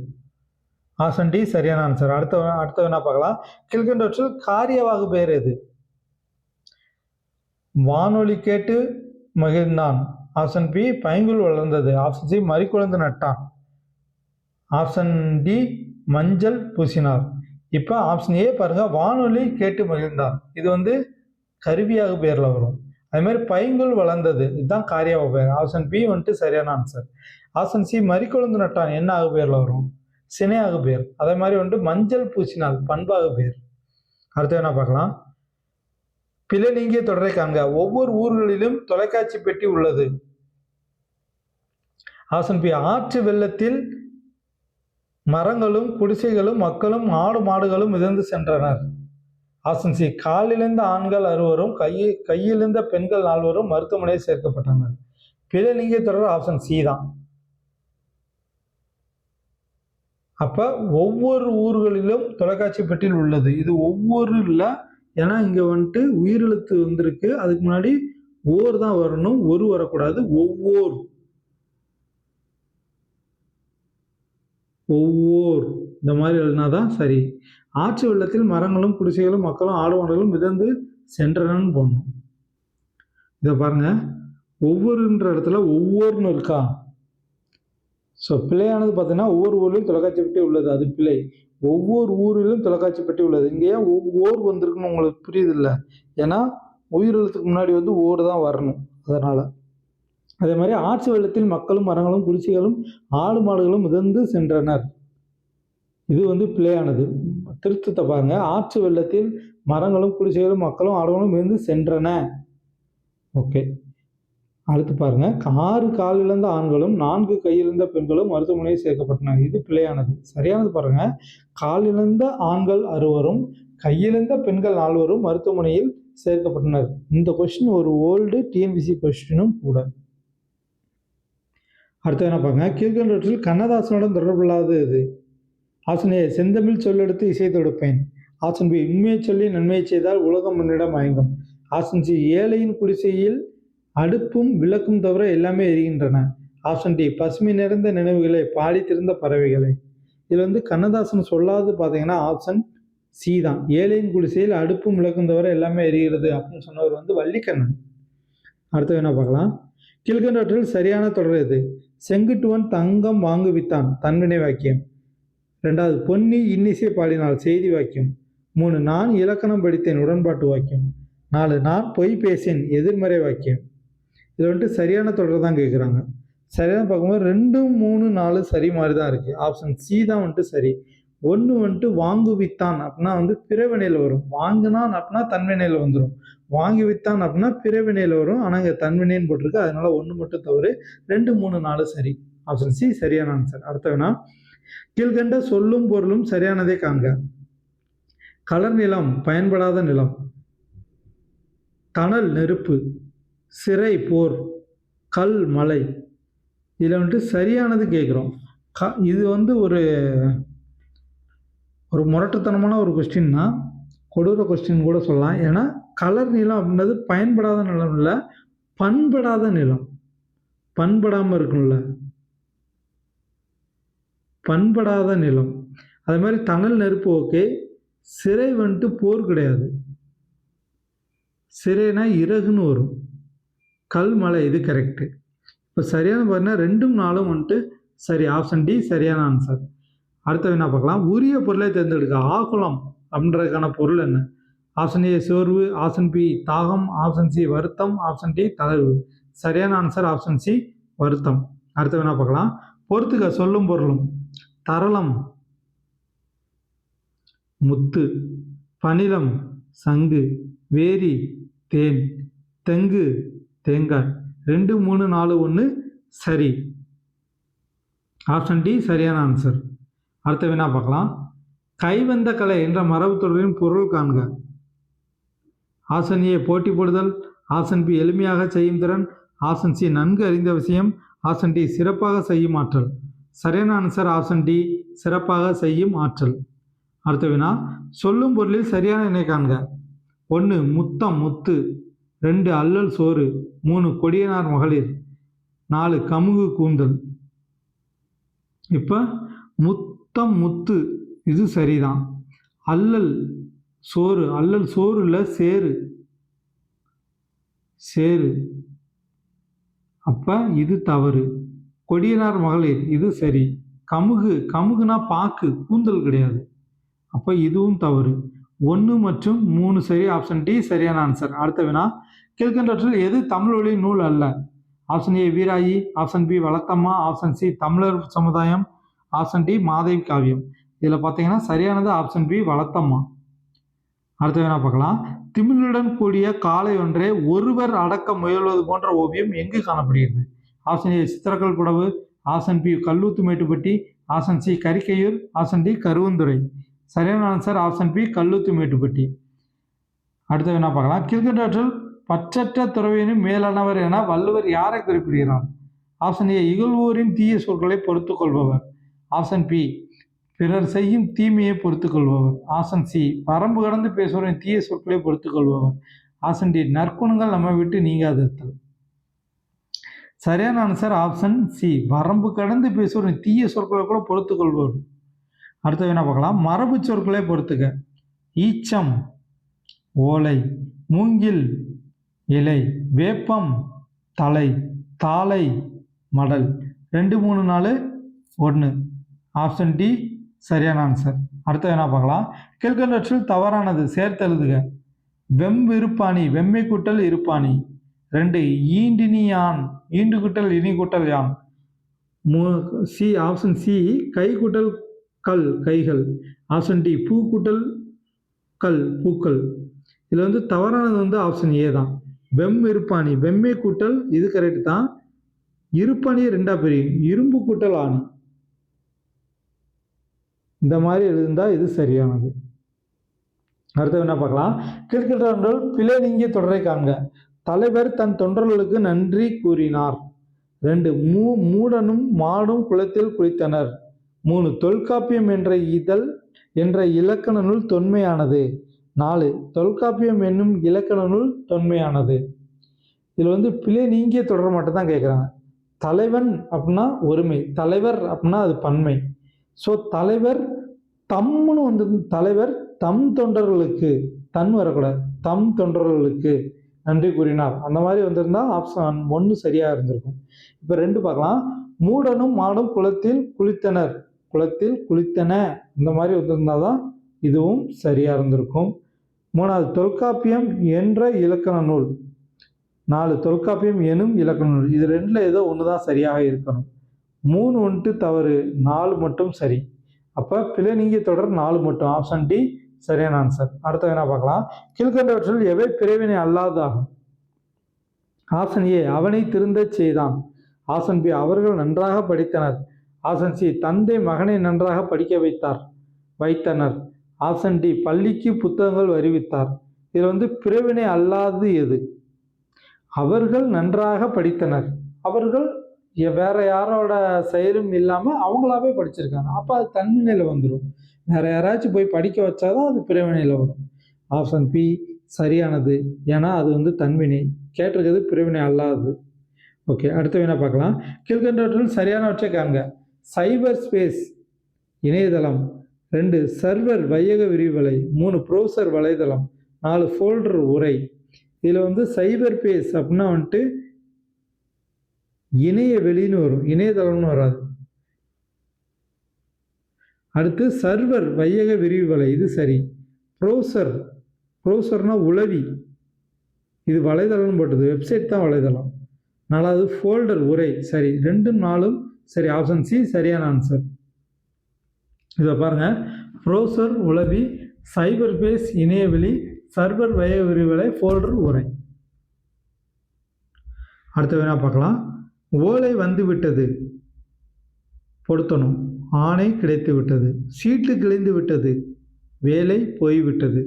ஆப்ஷன் டி சரியான ஆன்சர். அடுத்த வேணா பார்க்கலாம். கீழ்கண்டவற்றில் காரியவாகு பெயர் எது? வானொலி கேட்டு மகிழ்ந்தான். ஆப்ஷன் பி பைங்குல் வளர்ந்தது. ஆப்ஷன் சி மறிக்குழந்து நட்டான். ஆப்ஷன் டி மஞ்சள் பூசினார். இப்போ ஆப்ஷன் ஏ பாருங்க, வானொலி கேட்டு மகிழ்ந்தான். இது வந்து கருவியாக பெயர்ல வரும். அதே மாதிரி பைங்குல் வளர்ந்தது, இதுதான் காரியவாகு பெயர். ஆப்ஷன் பி வந்துட்டு சரியான ஆன்சர். ஆப்ஷன் சி மறிக்குழந்து நட்டான் என்ன ஆகு பெயர்ல வரும்? சினையாக பெயர். அதே மாதிரி வந்துட்டு மஞ்சள் பூசினால் பண்பாக பெயர். அடுத்து என்ன பார்க்கலாம். பிழை நீங்கிய தொடரை காண்க. ஒவ்வொரு ஊர்களிலும் தொலைக்காட்சி பெட்டி உள்ளது. ஆப்ஷன் பி ஆற்று வெள்ளத்தில் மரங்களும் குடிசைகளும் மக்களும் ஆடு மாடுகளும் மிதந்து சென்றனர். ஆப்ஷன் சி காலிழந்த ஆண்கள் 6வரும் கையிழந்த பெண்கள் 4வரும் மருத்துவமனையில் சேர்க்கப்பட்டனர். பிழை நீங்கிய தொடர் ஆப்ஷன் சி தான். அப்ப ஒவ்வொரு ஊர்களிலும் தொலைக்காட்சி பெட்டியில் உள்ளது. இது ஒவ்வொரு இல்லை, ஏன்னா இங்க வந்துட்டு உயிரெழுத்து வந்திருக்கு. அதுக்கு முன்னாடி ஓர் தான் வரணும், ஒரு வரக்கூடாது. ஒவ்வொரு இந்த மாதிரி எழுதினாதான் சரி. ஆற்று வெள்ளத்தில் மரங்களும் குடிசைகளும் மக்களும் ஆடு மாடுகளும் மிதந்து சென்றனன்னு போடணும். இதை பாருங்க, ஒவ்வொருன்ற இடத்துல ஒவ்வொருன்னு இருக்கா. ஸோ பிழையானது பார்த்தீங்கன்னா ஒவ்வொரு ஊர்லையும் தொலைக்காட்சி பெட்டி உள்ளது, அது பிழை. ஒவ்வொரு ஊரிலும் தொலைக்காட்சி பெட்டி உள்ளது. இங்கே ஏன் ஓர் வந்திருக்குன்னு உங்களுக்கு புரியுது இல்லை? ஏன்னா உயிரெழுத்துக்கு முன்னாடி வந்து ஓர் தான் வரணும், அதனால. அதே மாதிரி ஆற்று வெள்ளத்தில் மக்களும் மரங்களும் குடிசைகளும் ஆடு மாடுகளும் மிதந்து சென்றனர். இது வந்து பிழையானது. திருத்தத்தை பாருங்க, ஆற்று வெள்ளத்தில் மரங்களும் குடிசைகளும் மக்களும் ஆடுகளும் மிதந்து சென்றன. ஓகே, அடுத்து பாருங்க, 6 காலிழந்த ஆண்களும் 4 கையிழந்த பெண்களும் மருத்துவமனையில் சேர்க்கப்பட்டனர். இது பிழையானது. சரியானது பாருங்க, காலிழந்த ஆண்கள் 6வரும் கையிழந்த பெண்கள் 4வரும் மருத்துவமனையில் சேர்க்கப்பட்டனர். இந்த கொஸ்டின் ஒரு ஓல்டு டிஎன்பிசி கொஸ்டினும் கூட. அடுத்து என்ன பாருங்க, கீழ்கண்டவற்றில் கண்ணதாசனுடன் தொடர்பில்லாதது எது? ஆப்ஷன் ஏ செந்தமிழ் சொல்லெடுத்து இசை தொடுப்பேன். ஆப்ஷன் பி உண்மையை சொல்லி நன்மையை செய்தால் உலகம் முன்னிடம் மயங்கும். ஆப்ஷன் சி ஏழையின் குடிசையில் அடுப்பும் விளக்கும் தவிர எல்லாமே எரிகின்றன. ஆப்ஷன் டி பசுமை நிறைந்த நினைவுகளை பாடி திறந்த பறவைகளை. இதில் வந்து கண்ணதாசன் சொல்லாது பார்த்தீங்கன்னா ஆப்ஷன் சி தான். ஏழையின் குடிசையில் அடுப்பும் விளக்கும் தவிர எல்லாமே எரிகிறது அப்படின்னு சொன்னவர் வந்து வள்ளிக்கண்ணன். அடுத்து என்ன பார்க்கலாம். கீழ்கண்டவற்றில் சரியான தொடர் எது? செங்குட்டுவன் தங்கம் வாங்குவித்தான் தன்வினை வாக்கியம். 2வது பொன்னி இன்னிசை பாடினால் செய்தி வாக்கியம். 3 நான் இலக்கணம் படித்தேன் உடன்பாட்டு வாக்கியம். 4 நான் பொய் பேசேன் எதிர்மறை வாக்கியம். இதில் வந்துட்டு சரியான தொடர் தான் கேட்குறாங்க. சரியான பார்க்கும்போது 2, 3, 4 சரி மாதிரி தான் இருக்குது. ஆப்ஷன் சி தான் வந்துட்டு சரி. 1 வந்துட்டு வாங்குவித்தான் அப்படின்னா வந்து பிறவினையில் வரும். வாங்கினான் அப்படின்னா தன்வினையில் வந்துடும். வாங்கி வித்தான் அப்படின்னா பிறவினையில் வரும். ஆனால் இங்கே தன்வினைன்னு போட்டிருக்கு, அதனால 1 மட்டும் தவறு. 2, 3, 4 சரி. ஆப்ஷன் சி சரியான ஆன்சர். அடுத்த வினா, கீழ்கண்ட சொல்லும் பொருளும் சரியானதை காண்க. கலர் நிலம் பயன்படாத நிலம், தணல் நெருப்பு, சிறை போர், கல் மலை. இதில் வந்துட்டு சரியானது கேட்குறோம். இது வந்து ஒரு முரட்டுத்தனமான ஒரு கொஸ்டின் தான், கொடூர கொஸ்டின் கூட சொல்லலாம். ஏன்னா கலர் நிலம் அப்படின்றது பயன்படாத நிலம் இல்லை, பண்படாத நிலம். பண்படாமல் இருக்கும்ல, பண்படாத நிலம். அதே மாதிரி தணல் நெருப்பு ஓகே. சிறை வந்துட்டு போர் கிடையாது, சிறைனா இறகுன்னு வரும். கல் மலை இது கரெக்டு. இப்போ சரியான பார்த்தீங்கன்னா 2, 4 வந்துட்டு சரி. ஆப்ஷன் டி சரியான ஆன்சர். அடுத்த வினா பார்க்கலாம். உரிய பொருளை தேர்ந்தெடுக்க. ஆகுளம் அப்படின்றதுக்கான பொருள் என்ன? ஆப்ஷன் ஏ சோர்வு, ஆப்ஷன் பி தாகம், ஆப்ஷன் சி வருத்தம், ஆப்ஷன் டி தளர்வு. சரியான ஆன்சர் ஆப்ஷன் சி வருத்தம். அடுத்த வினா பார்க்கலாம். பொறுத்துக்க சொல்லும் பொருளும். தரளம் முத்து, பனிலம் சங்கு, வேரி தேன், தெங்கு தேங்காய். 2, 3, 4, 1 சரி. ஆப்ஷன் டி சரியான ஆன்சர். அடுத்த வினா பார்க்கலாம். கைவந்த கலை என்ற மரபு தொடரின் பொருள் காண்க. ஆப்ஷன் ஏ போட்டி போடுதல், ஆப்ஷன் பி எளிமையாக செய்யும் திறன், ஆப்ஷன் சி நன்கு அறிந்த விஷயம், ஆப்ஷன் டி சிறப்பாக செய்யும் ஆற்றல். சரியான ஆன்சர் ஆப்ஷன் டி சிறப்பாக செய்யும் ஆற்றல். அடுத்த வினா, சொல்லும் பொருளில் சரியான இணை காண்க. 1 முத்தம் முத்து, 2 அல்லல் சோறு, 3 கொடியனார் மகளிர், 4 கமுகு கூந்தல். இப்போ முத்தம் முத்து இது சரிதான். அல்லல் சோறு, அல்லல் சோறு இல்லை சேரு, சேரு. அப்போ இது தவறு. கொடியனார் மகளிர் இது சரி. கமுகு, கமுகுனா பாக்கு, கூந்தல் கிடையாது. அப்போ இதுவும் தவறு. 1 மற்றும் 3 சரி. ஆப்ஷன் டி சரியான ஆன்சர். அடுத்த வினா, கீழ்கண்டவற்றில் எது தமிழ் வழி நூல் அல்ல? Option A Veerayi, option B வளத்தம்மா, ஆப்ஷன் சி தமிழர் சமுதாயம், ஆப்ஷன் டி மாதவி காவியம். இதில் பார்த்தீங்கன்னா சரியானது ஆப்ஷன் பி வளத்தம்மா. அடுத்த வினா பார்க்கலாம். திமிழுடன் கூடிய காளை ஒன்றை ஒருவர் அடக்க முயல்வது போன்ற ஓவியம் எங்கு காணப்படுகிறது? ஆப்ஷன் ஏ சித்திரக்கல் புடவு, option B Kalluthu Mettupatti, option C Karikkaiyur, option D Karuvanthurai. சரியான answer option B Kalluthu Mettupatti. அடுத்த வினா பார்க்கலாம். கீழ்கண்டவற்றில் பற்றற்ற துறவியனும் மேலானவர் என வள்ளுவர் யாரை குறிப்பிடுகிறார்? ஆப்ஷன் ஏ இகழ்வோரின் தீய சொற்களை பொறுத்துக் கொள்பவர், ஆப்ஷன் பி பிறர் செய்யும் தீமையை பொறுத்துக் கொள்பவர், ஆப்ஷன் சி வரம்பு கடந்து பேசுவோரின் தீய சொற்களை பொறுத்துக் கொள்பவர், ஆப்ஷன் டி நற்குணங்கள் நம்ம விட்டு நீங்காதிருத்தல். சரியான ஆன்சர் ஆப்ஷன் சி வரம்பு கடந்து பேசுவோரின் தீய சொற்களை கூட பொறுத்துக் கொள்பவர். அடுத்த வினா பார்க்கலாம். மரபு சொற்களை பொறுத்துக்க. ஈச்சம் ஓலை, மூங்கில் இலை, வேப்பம் தலை, தாளை மடல். 2, 3, 4, 1 ஆப்ஷன் டி சரியான ஆன்சர். அடுத்த வினா பார்க்கலாம். கீழ்கண்டவற்றில் தவறானது சேர்த்து எழுதுக. வெம்விருப்பாணி, வெம்மை கூட்டல் இருப்பாணி. 2 ஈண்டினியான், ஈண்டு கூட்டல் இனி கூட்டல் யான். சி ஆப்ஷன் சி கை கூட்டல் கல் கைகள், ஆப்ஷன் டி பூ கூட்டல் கல் பூக்கள். இதில் வந்து தவறானது வந்து ஆப்ஷன் ஏ தான். வெம் இருப்பாணி, வெம்மை கூட்டல் இது கரெக்ட் தான். இருப்பாணியை 2ஆ பிரியும், இரும்பு கூட்டல் ஆணி. இந்த மாதிரி எழுந்தால் இது சரியானது. அடுத்த என்ன பார்க்கலாம். கீழ்கண்டவற்றில் பிழை நீங்கிய தொடரை காண்க. தலைவர் தன் தொண்டர்களுக்கு நன்றி கூறினார். 2 மூடனும் மாடும் குளத்தில் குளித்தனர். 3 தொல்காப்பியம் என்ற இலக்கண நூல் தொன்மையானது. 4 தொல்காப்பியம் என்னும் இலக்கண நூல் தொன்மையானது. இதில் வந்து பிழை நீங்கிய தொடர் மட்டும் தான் கேட்குறாங்க. தலைவன் அப்படின்னா ஒருமை, தலைவர் அப்படின்னா அது பன்மை. ஸோ தலைவர் தம்னு வந்து தலைவர் தம் தொண்டர்களுக்கு, தன் வரக்கூடாது, தம் தொண்டர்களுக்கு நன்றி கூறினார். அந்த மாதிரி வந்திருந்தா ஆப்ஷன் 1 சரியாக இருந்திருக்கும். இப்போ 2 பார்க்கலாம். மூடனும் மாடும் குளத்தில் குளித்தனர், குளத்தில் குளித்தன. இந்த மாதிரி வந்திருந்தா தான் இதுவும் சரியாக இருந்திருக்கும். 3வது தொல்காப்பியம் என்ற இலக்கண நூல். 4 தொல்காப்பியம் எனும் இலக்கண நூல். இது 2ல் ஏதோ ஒன்று தான் சரியாக இருக்கணும். 3 வந்துட்டு தவறு, 4 மட்டும் சரி. அப்போ பிழை நீங்கிய தொடர் 4 மட்டும். ஆப்ஷன் டி சரியான ஆன்சர். அடுத்த என்ன பார்க்கலாம். கீழ்கண்டவற்றில் எவை பிறவினை அல்லாதாகும்? ஆப்ஷன் ஏ அவனை திருந்தச் செய்தான், ஆப்ஷன் பி அவர்கள் நன்றாக படித்தனர். ஆப்ஷன் சி தந்தை மகனை நன்றாக படிக்க வைத்தனர். ஆப்ஷன் டி பள்ளிக்கு புத்தகங்கள் வருவித்தார். இதில் பிறவினை அல்லாதது எது? அவர்கள் நன்றாக படித்தனர். அவர்கள் வேற யாரோட செயலும் இல்லாமல் அவங்களாவே படிச்சிருக்காங்க. அப்போ அது தன்வினையில் வந்துடும். வேற யாராச்சும் போய் படிக்க வச்சாதான் அது பிறவினையில் வரும். ஆப்ஷன் பி சரியானது. ஏன்னா அது தன்வினை. கேட்டிருக்கிறது பிறவினை அல்லாதது. ஓகே, அடுத்த வினா பார்க்கலாம். கீழ்கண்டவற்றில் சரியானவற்றை காண்க. சைபர் ஸ்பேஸ் இணையதளம், 2 சர்வர் வையக விரிவலை, 3 ப்ரௌசர் வலைதளம், 4 ஃபோல்டர் உரை. இதில் சைபர் பேஸ் அப்படின்னா இணைய வெளின்னு வரும், இணையதளம்னு வராது. அடுத்து சர்வர் வையக விரிவலை, இது சரி. ப்ரௌசர்னா உளவி, இது வலைதளம்னு போட்டது, வெப்சைட் தான் வலைதளம். 4வது ஃபோல்டர் உரை, சரி. 2ம் 4ம் சரி. ஆப்ஷன் சி சரியான ஆன்சர். இதை பாருங்க, ப்ரௌசர் உளவி, சைபர் பேஸ் இணையவெளி, சர்வர் வையக விரிவலை, ஃபோல்டர் உரை. அடுத்த வேணா பார்க்கலாம். ஓலை வந்து விட்டது, பொருத்தணும். ஆணை கிடைத்து விட்டது, சீட்டு கிழிந்து விட்டது, வேலை போய்விட்டது,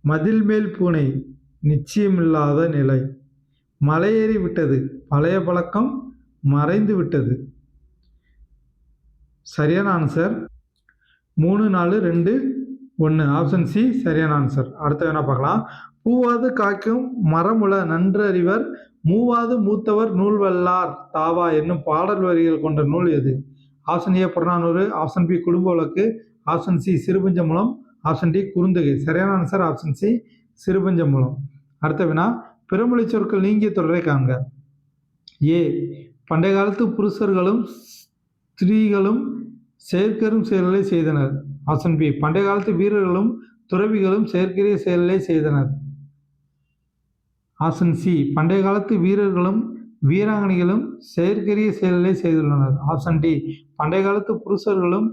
மதில் மேல் பூனை, நிச்சயமில்லாத நிலை, மலையேறி விட்டது, பழைய பழக்கம் மறைந்து விட்டது. சரியான ஆன்சர் 3, 4, 2, 1. ஆப்ஷன் சி சரியான ஆன்சர். அடுத்த வேணா பார்க்கலாம். பூவாது காய்க்கும் மரமுள நன்றறிவர், மூவாது மூத்தவர் நூல் வல்லார் தாவா என்னும் பாடல் வரிகள் கொண்ட நூல் எது? Option A Purananuru, option B குடும்ப வழக்கு, option C Sirupanchamoolam, option D Kurunthogai. சரியான ஆன்சர் ஆப்ஷன் சி சிறுபஞ்சமூலம். அடுத்த வினா, பிறமொழி சொற்கள் நீங்கிய தொடரை காண்க. ஏ பண்டைய காலத்து புருஷர்களும் ஸ்திரீகளும் செயற்கரும் செயல்களை செய்தனர். ஆப்ஷன் பி பண்டைய காலத்து வீரர்களும் துறவிகளும் செயற்கரிய செயல்களை செய்தனர். ஆப்ஷன் சி பண்டைய காலத்து வீரர்களும் வீராங்கனைகளும் செயற்கரிய செயல்களை செய்துள்ளனர். ஆப்ஷன் டி பண்டைய காலத்து புருஷர்களும்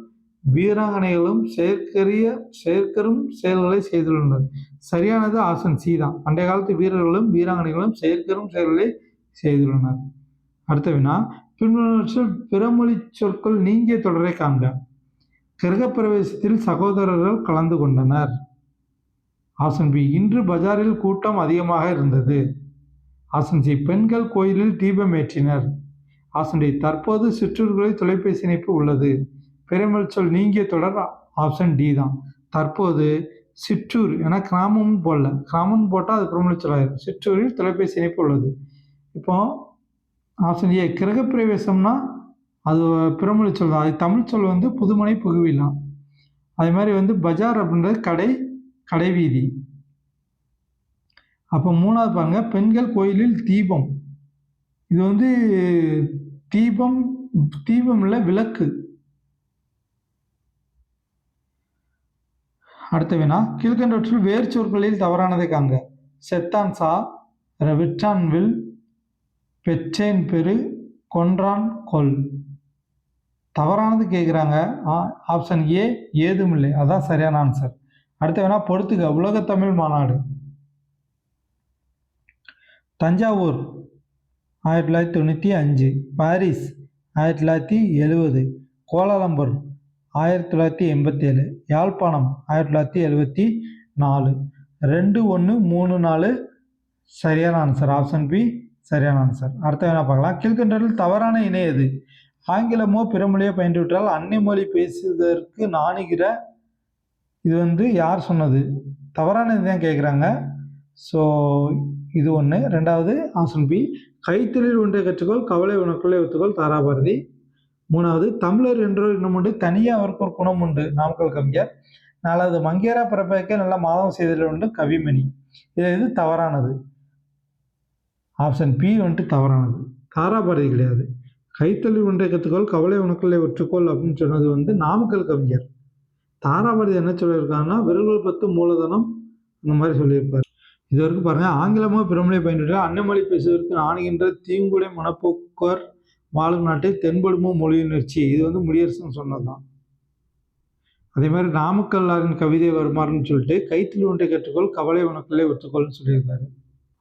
வீராங்கனைகளும் செயற்கரும் செயல்களை செய்துள்ளனர். சரியானது ஆப்ஷன் சி தான். பண்டைய காலத்து வீரர்களும் வீராங்கனைகளும் செயற்கரும் செயல்களை செய்துள்ளனர். அடுத்த வினா, பின்வருவற்றில் பிறமொழி சொற்கள் நீங்கிய தொடரை காண்க. கிரகப்பிரவேசத்தில் சகோதரர்கள் கலந்து கொண்டனர். ஆப்ஷன் பி இன்று பஜாரில் கூட்டம் அதிகமாக இருந்தது. ஆப்ஷன் சி பெண்கள் கோயிலில் தீபம் ஏற்றினர். ஆப்ஷன் டி தற்போது சிற்றூர்களில் தொலைபேசி இணைப்பு உள்ளது. பிறமொழி சொல் நீங்கிய தொடர் ஆப்ஷன் டி தான். தற்போது சிற்றூர் என கிராமமும் போடல, கிராமம் போட்டால் அது பிறமொழி சொல்லாயிரும். சிற்றூரில் தொலைபேசி இணைப்பு உள்ளது. இப்போ ஆப்ஷன் ஏ கிரகப்பிரவேசம்னா அது பிறமொழி சொல் தான். அது தமிழ் சொல் புதுமனை புகுவிலாம். அதே மாதிரி பஜார் அப்படின்றது கடை வீதி. அப்போ 3வது பாருங்க, பெண்கள் கோயிலில் தீபம். இது தீபம் இல்லை, விளக்கு. அடுத்த வினா, கீழ்கண்டவற்றில் வேறு சொற்களில் தவறானதை காண்க. செத்தான் சா, விற்றான் வில், பெற்றேன் பெரு, கொன்றான் கொல். தவறானது கேட்குறாங்க. ஆப்ஷன் ஏ ஏதும் இல்லை, அதான் சரியான ஆன்சர். அடுத்த வேணா பொறுத்துக்க. உலகத்தமிழ் மாநாடு. Thanjavur 1995, Paris 1970, Kuala Lumpur 1987, Yazhpanam 1974. 2, 1, 3, 4 சரியான ஆன்சர். ஆப்ஷன் பி சரியான ஆன்சர். அடுத்த வேணா பார்க்கலாம். கீழ்கண்டதில் தவறான இணை எது? ஆங்கிலமோ பிறமொழியோ பயின்றுவிட்டால் அன்னை மொழி பேசுவதற்கு நாணுகிற. இது யார் சொன்னது? தவறானது தான் கேட்குறாங்க. ஸோ இது 1. 2வது ஆப்ஷன் பி கைத்தொழில் ஒன்றை கற்றுக்கொள், கவலை உனக்குள்ளே ஒத்துக்கொள், தாராபாரதி. 3வது தமிழர் என்றொரு இனம் உண்டு, தனியாக அவருக்கு ஒரு குணம் உண்டு, நாமக்கல் கவிஞர். 4வது மங்கேரா பிறப்பதற்கே நல்ல மாதம் செய்தல் உண்டு, கவிமணி. இது தவறானது. ஆப்ஷன் பி தவறானது. தாராபாரதி கிடையாது. கைத்தொழில் ஒன்றை கற்றுக்கொள், கவலை உனக்குள்ளே ஒற்றுக்கொள் அப்படின்னு சொன்னது நாமக்கல் கவிஞர். தாராபாரதி என்ன சொல்லியிருக்காங்கன்னா விரல்கள் 10 மூலதனம் அந்த மாதிரி சொல்லியிருப்பார். இது வரைக்கும் பாருங்க, ஆங்கிலமோ பிறமொழியை பயின்றுவிட்டால் அன்னை மொழி பேசுவதற்கு நாணுகின்ற தீங்குடை மனப்போக்கர் வாழும் நாட்டில் தென்படுமோ மொழியுணர்ச்சி. இது முடியரசன் சொன்னதுதான். அதே மாதிரி நாமக்கல்லாரின் கவிதை வருமாறுன்னு சொல்லிட்டு கைத்தொழில் ஒன்றை கற்றுக்கொள், கவலை உனக்குள்ளே ஒத்துக்கொள்னு சொல்லியிருக்காரு.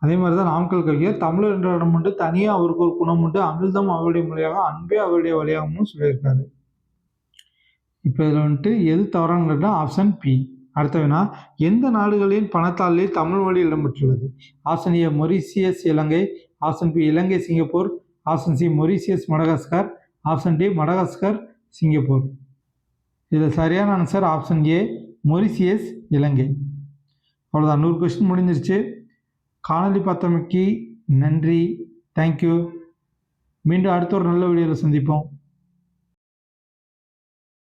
அதே மாதிரி தான் நாமக்கல் கவிஞர் தமிழர் என்ற இடம் உண்டு, தனியாக அவருக்கு ஒரு குணம் உண்டு, அமிழ்தம் அவருடைய மொழியாக, அன்பே அவருடைய வழியாகவும் சொல்லியிருக்காரு. இப்போ இதில் வந்துட்டு எது தவறான்னு ஆப்ஷன் பி. அடுத்த வினா, எந்த நாடுகளின் பணத்தாளில் தமிழ் மொழி இடம்பெற்றுள்ளது? Option A Mauritius Ilangai, option B Ilangai Singapore, option C Mauritius Madagascar, option D Madagascar Singapore. இதில் சரியான answer option A Mauritius Ilangai. அவ்வளோதான், 100 கொஸ்டின் முடிஞ்சிருச்சு. காணொலி பார்த்தமைக்கு நன்றி, தேங்க்யூ. மீண்டும் அடுத்த ஒரு நல்ல வீடியோவில் சந்திப்போம்.